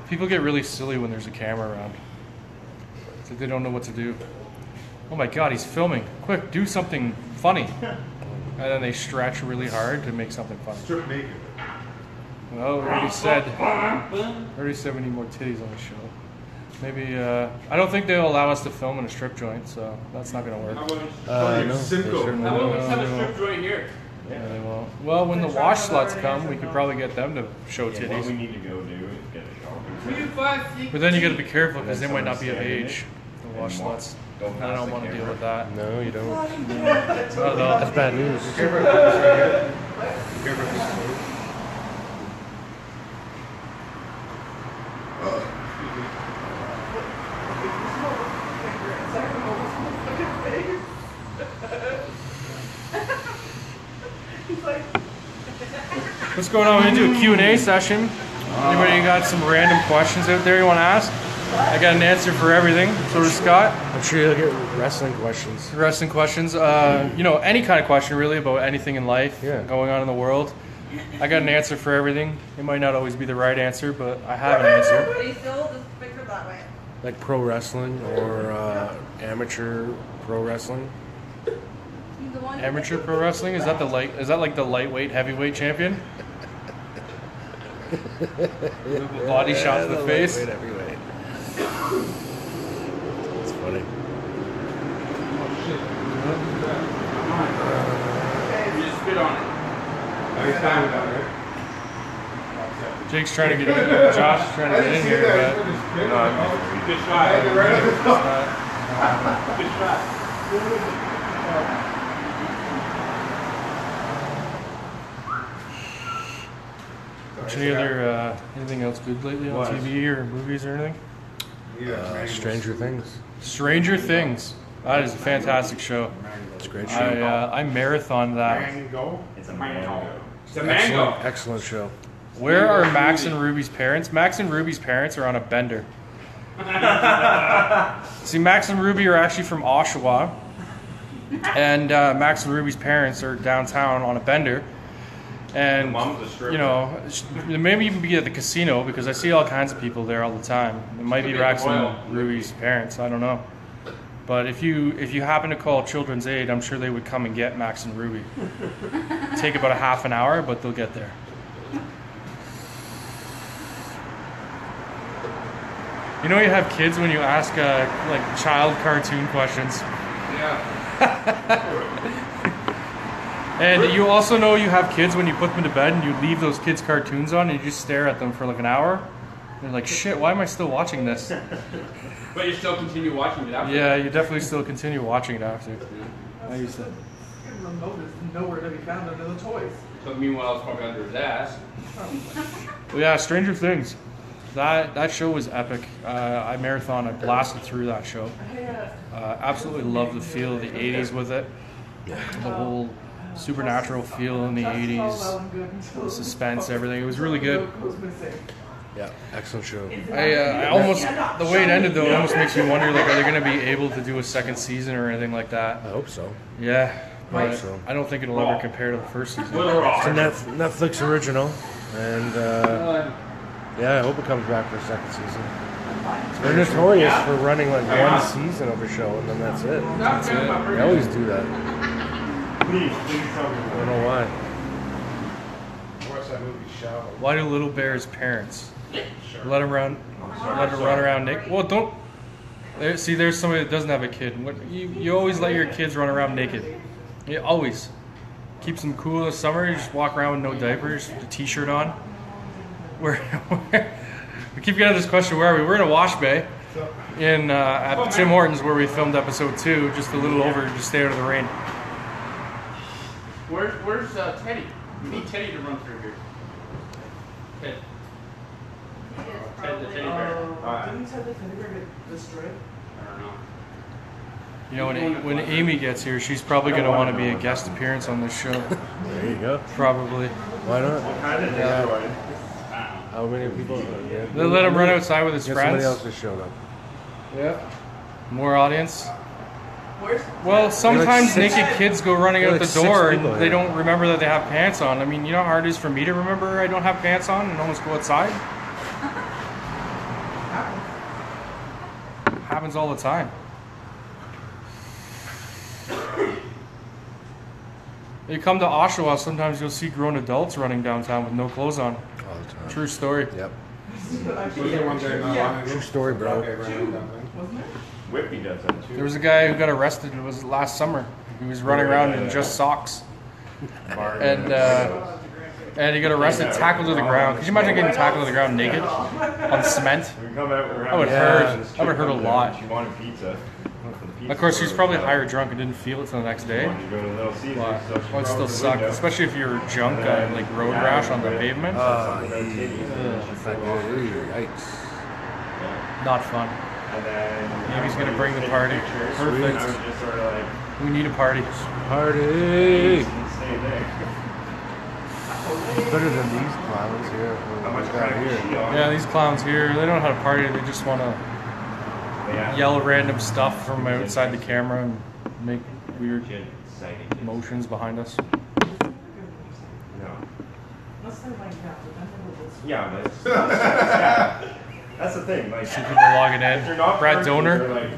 People get really silly when there's a camera around. It's like they don't know what to do. Oh my god, he's filming. Quick, do something funny. And then they stretch really hard to make something funny. Strip naked. Well, we already said we need more titties on the show. Maybe, I don't think they'll allow us to film in a strip joint, so that's not going to work. How about No, they Simcoe. certainly how about we won't. just have a strip joint here? Yeah, they won't. Well, when the wash sluts come, we could probably get them to show What we titties. need to go do is get a shower. 2, 5, 6. But then you got to be careful because they And might then not be of someone age, the wash and sluts. don't And I pass don't the want to deal camera. with that. No, you don't. Oh, no. That's bad news. What's going on? We're going to do a Q&A session. Anybody got some random questions out there you want to ask? I got an answer for everything. So does Scott. I'm sure you'll get wrestling questions. Wrestling questions. You know, any kind of question really about anything in life Yeah. going on in the world. I got an answer for everything. It might not always be the right answer, but I have an answer. But he's still just picture that way. Like pro wrestling or amateur pro wrestling. He's the one. Amateur pro wrestling? Is that the light? Is that like the lightweight, heavyweight champion? Body shot to the face. Wait, heavyweight. It's funny. You just spit on it. Jake's trying to get in. Josh is trying to get in here, but Good shot. Good shot. anything else good lately on TV or movies or anything? Stranger Things. Stranger Things. That is a fantastic show. It's a great show. I marathoned that. Mango. It's a mango. It's a mango. Excellent show. Where are Max and Ruby's parents? Max and Ruby's parents are on a bender. See, Max and Ruby are actually from Oshawa, and Max and Ruby's parents are downtown on a bender. And Mom's a stripper. you know, maybe even be at the casino because I see all kinds of people there all the time. It might be Could be Max oil. and Ruby's parents. I don't know. But if you happen to call Children's Aid, I'm sure they would come and get Max and Ruby. Take about a half an hour, but they'll get there. You know you have kids when you ask like child cartoon questions. Yeah. And you also know you have kids when you put them to bed and you leave those kids' cartoons on and you just stare at them for like an hour. You're like, shit, why am I still watching this? But you still continue watching it after. Yeah, you definitely still continue watching it after. I used to. You'll notice nowhere to be found under the toys. But meanwhile, I was probably under his ass. Well, yeah, Stranger Things. That show was epic. I marathon. I blasted through that show. Absolutely love the feel of the 80s with it. The whole supernatural feel in the 80s. The suspense, everything. It was really good. Yeah, excellent show. I almost, the way it ended though, it almost makes me wonder, like, are they going to be able to do a second season or anything like that? I hope so. Yeah, but Hope so. I don't think it'll ever compare to the first season. It's a Netflix original, and yeah, I hope it comes back for a second season. They're notorious for running like one season of a show, and then that's it. That's it. They always do that. Please tell me. I don't know why. I watched that movie Shallow. Why do little bears' parents let them run around naked? Well, don't. See, there's somebody that doesn't have a kid. You always let your kids run around naked. You always. Keeps them cool in the summer. You just walk around with no diapers, a t-shirt on. We keep getting this question. Where are we? We're in a wash bay at Tim Hortons where we filmed episode 2, just a little over, just stay out of the rain. Where's Teddy? We need Teddy to run through here. Ted. Ted the teddy bear. Didn't Ted the teddy bear get destroyed? I don't know. You know, when Amy gets here, she's probably going to want to be a guest appearance on this show. There you go. Probably. Why not? Kind of destroyed. How many people? Yeah. They let him run outside with his Guess friends. somebody else just showed up. Yeah. More audience. Where's Well, sometimes six- naked kids go running There are out like the 6 door people and they here. don't remember that they have pants on. I mean, you know how hard it is for me to remember I don't have pants on and almost go outside? Happens all the time. You come to Oshawa, sometimes you'll see grown adults running downtown with no clothes on. All the time. True story. Yep. Was there one day not long ago? True story, bro. Okay, right on that thing. wasn't it? Whippy does that too. There was a guy who got arrested. It was last summer. He was running around in just socks, and he got arrested, tackled to the ground. Could you imagine getting tackled to the ground naked on cement? We come out, we're That would Yeah. hurt. That would hurt a lot. She wanted pizza. Of course, he's probably higher drunk and didn't feel it till the next day. Wanted to go to Little Caesars, But so she well, it still broke the sucked, window. especially if you're drunk on like road rash on the pavement. Something about titties, and then she fell off. Yikes. Not fun. And then Amy's gonna bring the party. Pictures. Perfect. I was just sort of like, We need a party. Party! stay there. Better than these clowns here. How much What we got credit was she here? on? Yeah, these clowns here, they don't know how to party. They just want to Yeah. yell random stuff from outside the camera and make weird She had sighted. motions behind us. No. Unless they're like that, but then they're little. Yeah, but it's, yeah. That's the thing. Like, See people logging if they're in. not Brad perky, Donor. they're like,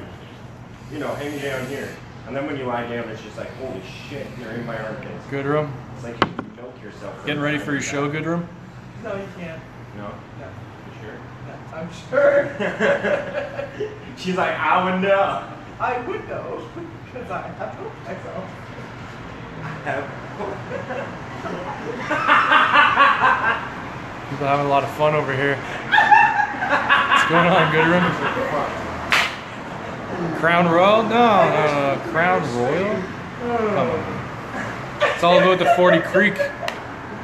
you know, hang me down here. And then when you lie down, it's just like, holy shit, you're in my armpits. Good room. It's like you milk yourself. Getting ready for your show, Good room. No, you can't. No? No, You sure? no, I'm sure. She's like, I would know. I would know, because I have to myself. People having a lot of fun over here. What's going on, Good room? Crown Royal? No. Crown Royal? Come on. It's all about the 40 Creek.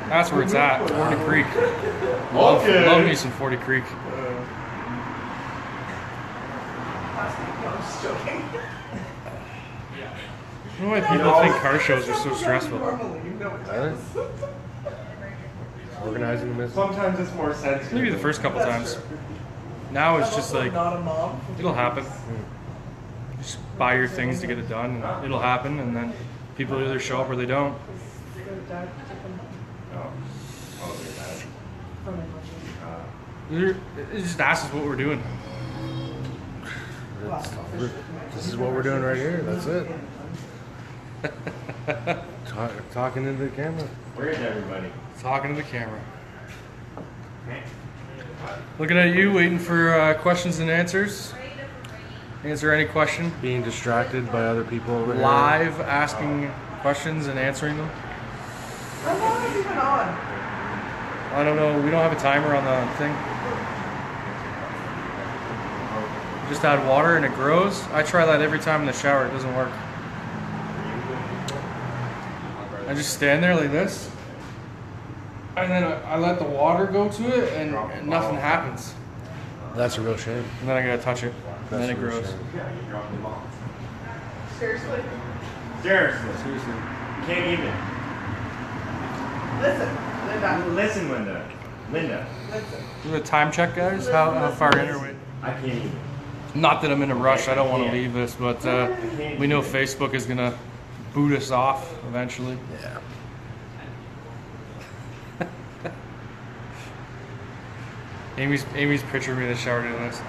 That's where it's at. 40 Creek. Okay. Love me some 40 Creek. No, I'm just joking. I don't know why people think car shows are so stressful. Normally, you know it Really? does. Organizing the business. Sometimes it's more sensitive. Maybe the first couple times. Now it's I'm just also like, not a mom. it'll happen. Just buy your things to get it done, and it'll happen, and then people either show up or they don't. Oh. Oh, there's that. It just asks us what we're doing. This is what we're doing right here. That's it. Talking into the camera. Where is everybody? Talking to the camera. Looking at you, waiting for questions and answers. Answer any question. Being distracted by other people over here. Live asking questions and answering them. How long have you been on? I don't know. We don't have a timer on the thing. Just add water and it grows. I try that every time in the shower. It doesn't work. I just stand there like this, and then I let the water go to it, and nothing happens. That's a real shame. And then I gotta touch it, and then it That's a real grows. shame. Yeah, you drop them off. Seriously? Seriously. Seriously. You can't even. Listen, Linda. Listen, Linda. Linda. Listen. Do a time check, guys. How far in are we? I can't even. Not that I'm in a rush. I don't want to leave this, but we know Facebook is gonna boot us off eventually. Yeah. Amy's picturing me in the shower doing this.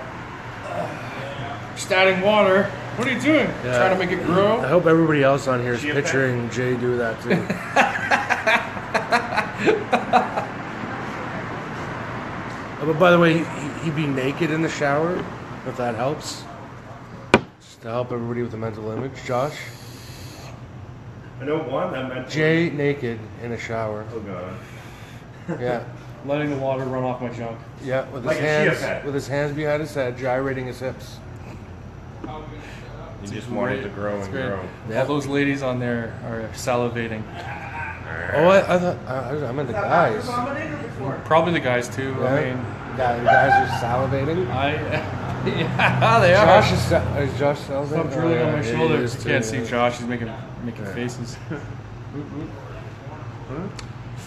Just adding water. What are you doing? Yeah. Trying to make it grow? I hope everybody else on here is She a picturing Jay do that too. But by the way, he'd be naked in the shower, if that helps. Just to help everybody with the mental image. Josh? I know one that meant. Jay naked in a shower. Oh god. Yeah. Letting the water run off my junk. Yeah, with his Like a chia hands pet. with his hands behind his head, gyrating his hips. You just want it to grow It's and great. grow. Yeah. All those ladies on there are salivating. Oh, I thought I meant the Is that guys. vomited or before? Probably the guys too. Yeah. I mean, The guys are salivating. yeah, they are. Josh is Josh salivating? Stop drilling on my yeah, shoulder. he You is can't too, see yeah. Josh. He's making Yeah. faces.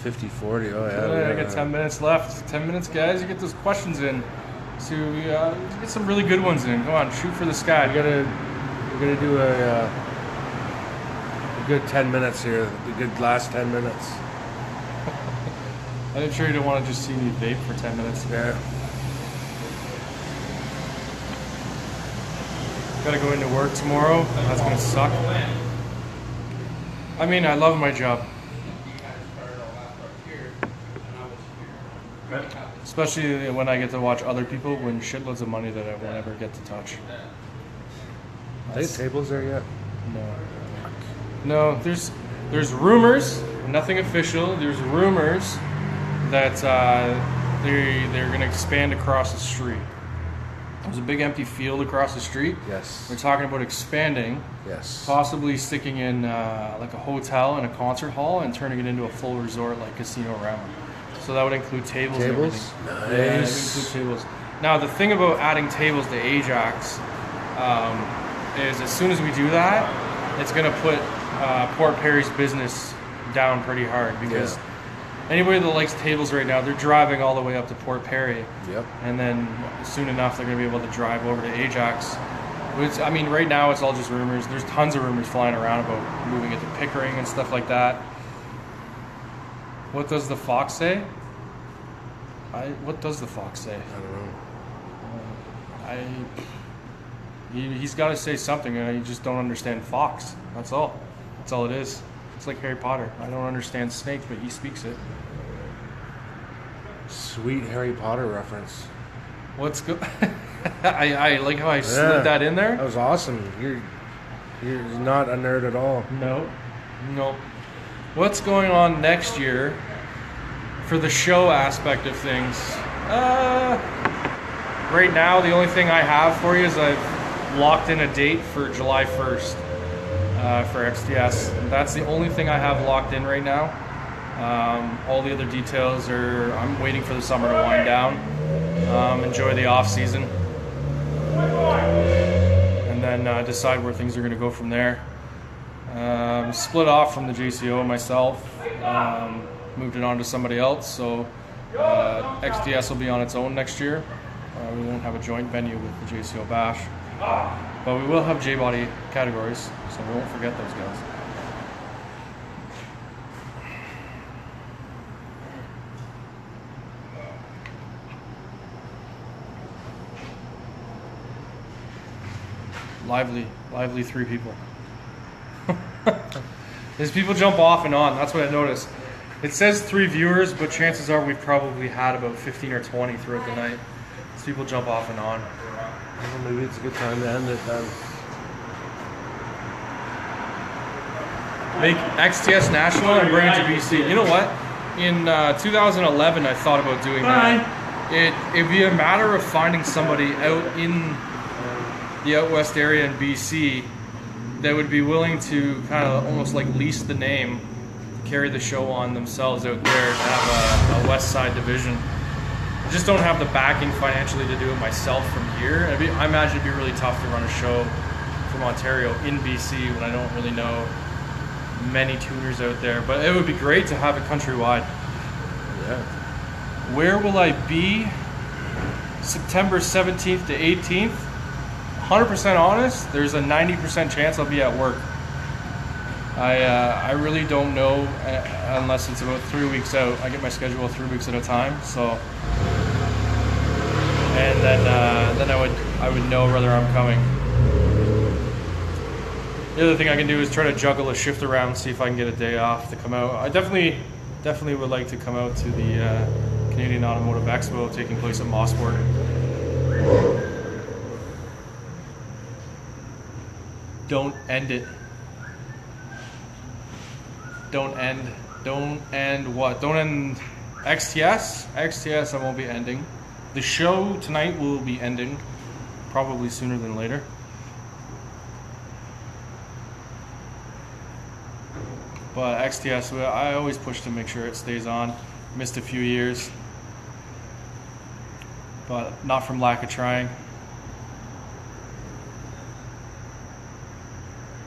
50-40, oh I got 10 minutes left. 10 minutes, guys. You get those questions in. So we get some really good ones in. Come on, shoot for the sky. We're gonna do a good 10 minutes here. The good last 10 minutes. I'm sure you don't want to just see me vape for 10 minutes. Yeah. Gotta go into work tomorrow. That's gonna suck. I mean, I love my job. Especially when I get to watch other people win shitloads of money that I won't ever get to touch. Are they tables there yet? No, there's rumors, nothing official. There's rumors that they're going to expand across the street. There's a big empty field across the street. Yes. They're talking about expanding, Yes. possibly sticking in like a hotel and a concert hall and turning it into a full resort like Casino Rama. So that would include tables. And Tables? everything. Yeah, it would include tables. Now the thing about adding tables to Ajax is as soon as we do that, it's going to put Port Perry's business down pretty hard because Yeah. anybody that likes tables right now, they're driving all the way up to Port Perry. Yep. And then soon enough, they're going to be able to drive over to Ajax. Which, I mean, right now it's all just rumors. There's tons of rumors flying around about moving it to Pickering and stuff like that. What does the Fox say? What does the Fox say? I don't know. He's got to say something, and I just don't understand Fox. That's all. That's all it is. It's like Harry Potter. I don't understand snakes, but he speaks it. Sweet Harry Potter reference. What's good? I like how I slid that in there. That was awesome. You're not a nerd at all. No. What's going on next year for the show aspect of things? Right now, the only thing I have for you is I've locked in a date for July 1st for XTS. That's the only thing I have locked in right now. All the other details are, I'm waiting for the summer to wind down, enjoy the off season, and then decide where things are going to go from there. Split off from the JCO myself, moved it on to somebody else, so XTS will be on its own next year. We won't have a joint venue with the JCO Bash, but we will have J-Body categories, so we won't forget those guys. Lively 3 people. As people jump off and on, that's what I noticed. It says 3 viewers, but chances are we've probably had about 15 or 20 throughout the night. As people jump off and on. Well, maybe it's a good time to end it then. Make XTS national and bring it to BC. You know what? In 2011, I thought about doing that. It'd be a matter of finding somebody out in the out west area in BC that would be willing to kind of almost like lease the name, carry the show on themselves out there to have a West Side division. I just don't have the backing financially to do it myself from here. I imagine it'd be really tough to run a show from Ontario in BC when I don't really know many tuners out there. But it would be great to have it countrywide. Yeah. Where will I be? September 17th to 18th. 100% honest, there's a 90% chance I'll be at work. I really don't know unless it's about 3 weeks out. I get my schedule 3 weeks at a time, so and then I would know whether I'm coming. The other thing I can do is try to juggle a shift around, see if I can get a day off to come out. I definitely would like to come out to the Canadian Automotive Expo taking place at Mossburg. Don't end it. Don't end what? Don't end XTS? XTS I won't be ending. The show tonight will be ending, probably sooner than later. But XTS, I always push to make sure it stays on. Missed a few years, but not from lack of trying.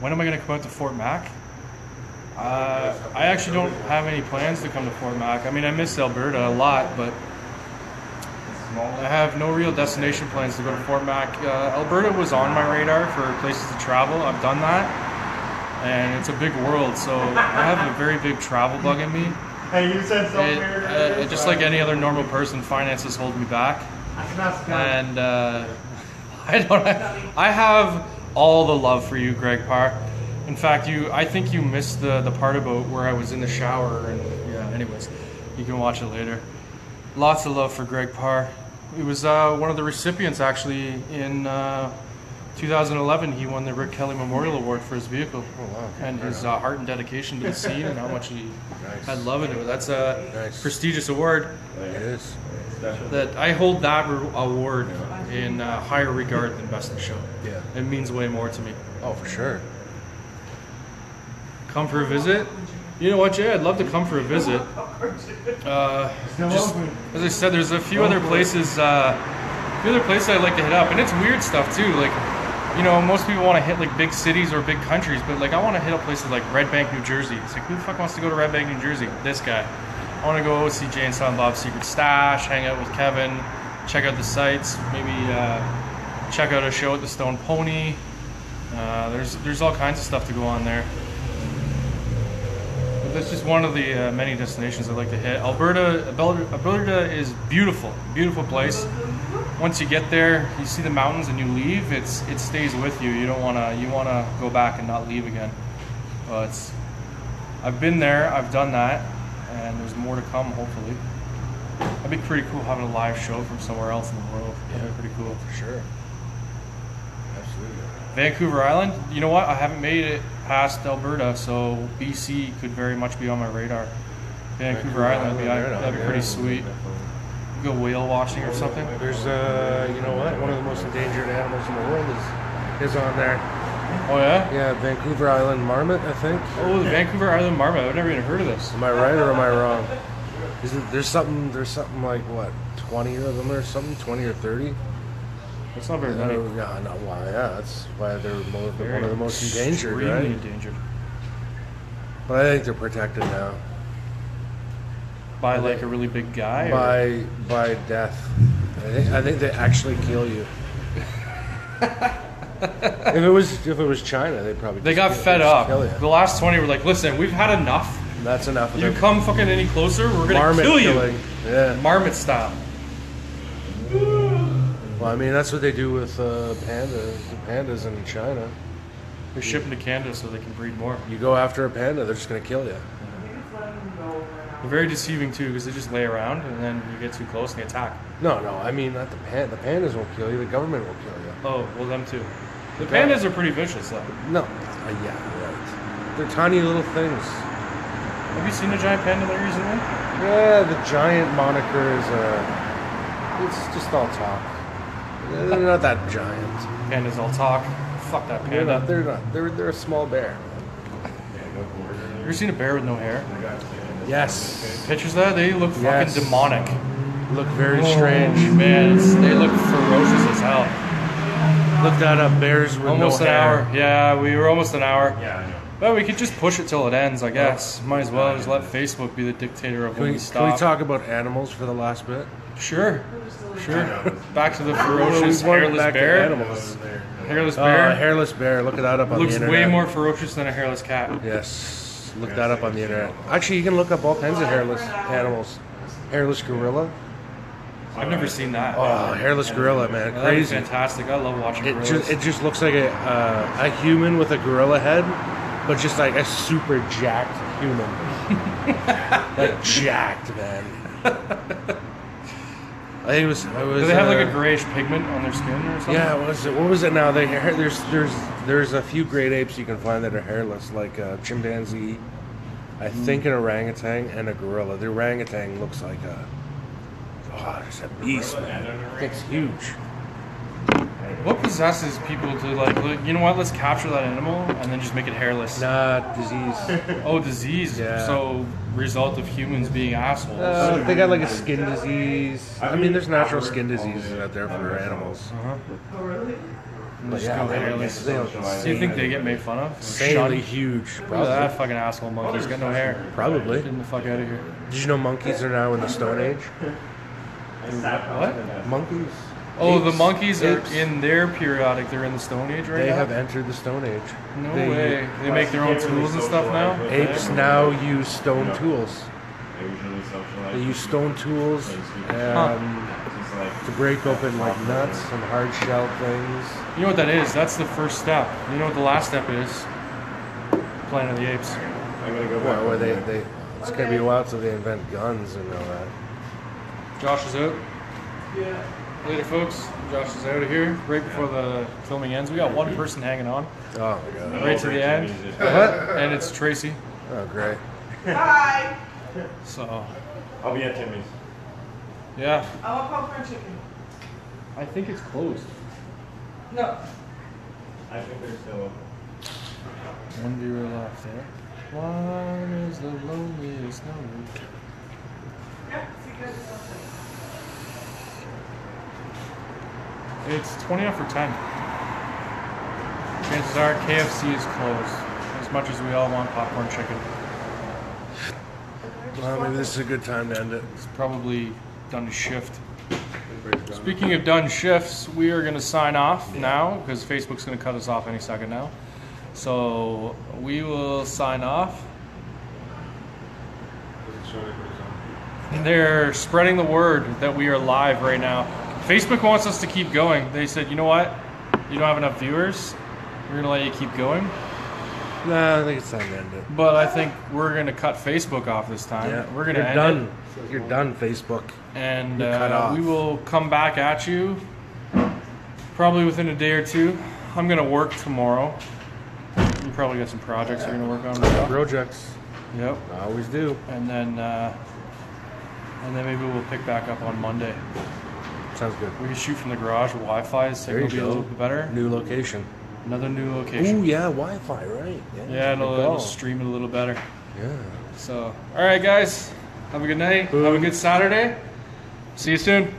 When am I going to come out to Fort Mac? I actually don't have any plans to come to Fort Mac. I mean, I miss Alberta a lot, but I have no real destination plans to go to Fort Mac. Alberta was on my radar for places to travel. I've done that, and it's a big world, so I have a very big travel bug in me. Hey, you said something. Just like any other normal person, finances hold me back, and I have all the love for you, Greg Parr. In fact, I think you missed the part about where I was in the shower, and yeah. Anyways, you can watch it later. Lots of love for Greg Parr. He was one of the recipients actually in 2011. He won the Rick Kelly Memorial Award for his vehicle. Oh, wow. And his heart and dedication to the scene and how much he had love in it. That's a prestigious award. It is. That I hold that award in higher regard than Best in Show. Yeah. It means way more to me. Oh, for sure. Come for a visit? You know what, Jay? I'd love to come for a visit. Just as I said, there's a few other places. I'd like to hit up, and it's weird stuff too. Like, you know, most people want to hit like big cities or big countries, but like I want to hit up places like Red Bank, New Jersey. It's like, who the fuck wants to go to Red Bank, New Jersey? This guy. I want to go see Jay and Silent Bob's Secret Stash, hang out with Kevin, check out the sites, maybe check out a show at the Stone Pony. There's all kinds of stuff to go on there. But that's just one of the many destinations I'd like to hit. Alberta is beautiful, beautiful place. Once you get there, you see the mountains and you leave. It stays with you. You wanna go back and not leave again. But I've been there, I've done that, and there's more to come. Hopefully, that'd be pretty cool having a live show from somewhere else in the world. That'd be pretty cool. For sure. Absolutely. Vancouver Island. You know what? I haven't made it past Alberta, so BC could very much be on my radar. Vancouver Island, that'd be pretty sweet. Go whale watching or something. There's, you know what? One of the most endangered animals in the world is on there. Oh yeah? Yeah, Vancouver Island marmot, I think. Oh, the Vancouver Island marmot. I've never even heard of this. Am I right or am I wrong? There's something like what, 20 of them or something, 20 or 30? That's not very many. Yeah, no, why? Yeah, that's why they're one of the most endangered, Extremely right? endangered. But I think they're protected now. By like a really big guy? By death. I think they actually kill you. if it was China, they'd probably They got fed up. The last 20 were like, listen, we've had enough. That's enough of You it. come fucking any closer, we're gonna Marmot kill killing. you. Yeah. Marmot style. Well, I mean, that's what they do with pandas in China. They ship them to Canada so they can breed more. You go after a panda, they're just going to kill you. They're very deceiving too because they just lay around and then you get too close and they attack. No, I mean, not the pandas won't kill you, the government will kill you. Oh, well, them too. The pandas are pretty vicious though. No, yeah, right. They're tiny little things. Have you seen a giant panda there recently? Yeah, the giant moniker is it's just all talk. They're not that giant. Pandas all talk. Fuck that panda. They're not. They're a small bear. ever seen a bear with no hair? Yes. Pictures of that? They look fucking Yes. demonic. Look very Oh, strange. man, they look ferocious as hell. Look that up. Bears with Almost no an hair. hour. Yeah, we were almost an hour. Yeah, I know. Well, we could just push it till it ends, I guess. Might as well just let Facebook be the dictator of Can when we, we can we stop. talk about animals for the last bit? Sure. Sure. Back to the Well, ferocious we went hairless back to bear. animals. Hairless Oh, bear a hairless bear. Look that up on looks the internet. way more ferocious than a hairless cat. Yes. Look that up on the internet. Actually, you can look up all kinds of hairless animals. Hairless gorilla. I've never seen that. Oh, hairless gorilla, man. That'd be Crazy. fantastic. I love watching It gorillas. just looks like a human with a gorilla head, but just like a super jacked human. Like jacked, man. I think it was. Do they have like a grayish pigment on their skin or something? Yeah, what was it now? There's a few great apes you can find that are hairless, like a chimpanzee, I think an orangutan, and a gorilla. The orangutan looks like it's a beast, man. It's huge. What possesses people to like, you know what, let's capture that animal and then just make it hairless? Nah, disease. Oh, disease. Yeah. So, result of humans being assholes. They got like a skin disease. I mean, there's natural skin diseases out there for animals. Uh-huh. Oh, really? But yeah, go they hairless. look Do you think they get made fun of? insanely huge. Look at that fucking asshole monkey's got no hair. Probably. Get the fuck out of here. Did you know monkeys are now in the Stone Age? What? Monkeys. Oh, the Apes. monkeys are Apes. in their periodic. They're in the Stone Age right They now? have entered the Stone Age. No way. They make their own tools and stuff now? Apes now use stone tools. They usually socialize. They use stone tools to break open like nuts and hard shell things. You know what that is? That's the first step. You know what the last step is? Planet of the Apes. I'm gonna go back. Well, where they it's gonna be a while till they invent guns and all that. Josh is out. Yeah. Later, folks. Josh is out of here right before the filming ends. We got one person hanging on Oh my god. right to the end, What? and it's Tracy. Oh great. Hi. So, I'll be at Timmy's. yeah. I want popcorn chicken. I think it's closed. No. I think they're still open. One viewer left there. One is the loneliest number. Yeah, see you guys outside. It's 20 after 10. Chances are KFC is closed. As much as we all want popcorn chicken. Well, maybe this is a good time to end it. It's probably done a shift. Speaking of done shifts, we are going to sign off now because Facebook's going to cut us off any second now. So we will sign off. They're spreading the word that we are live right now. Facebook wants us to keep going. They said, you know what? You don't have enough viewers. We're going to let you keep going. Nah, I think it's time to end it. But I think we're going to cut Facebook off this time. Yeah, We're going to you're end done. it. You're done, Facebook. And You're cut off. we will come back at you probably within a day or two. I'm going to work tomorrow. You probably got some projects you're going to work on. Right? Projects. Yep. I always do. And then maybe we'll pick back up on Monday. Sounds good. We can shoot from the garage with Wi-Fi. There Signal you will be a go. little bit better. New location. Another new location. Ooh, yeah, Wi-Fi, right? Yeah, good it'll call. stream it a little better. Yeah. So, all right, guys. Have a good night. Have a good Saturday. See you soon.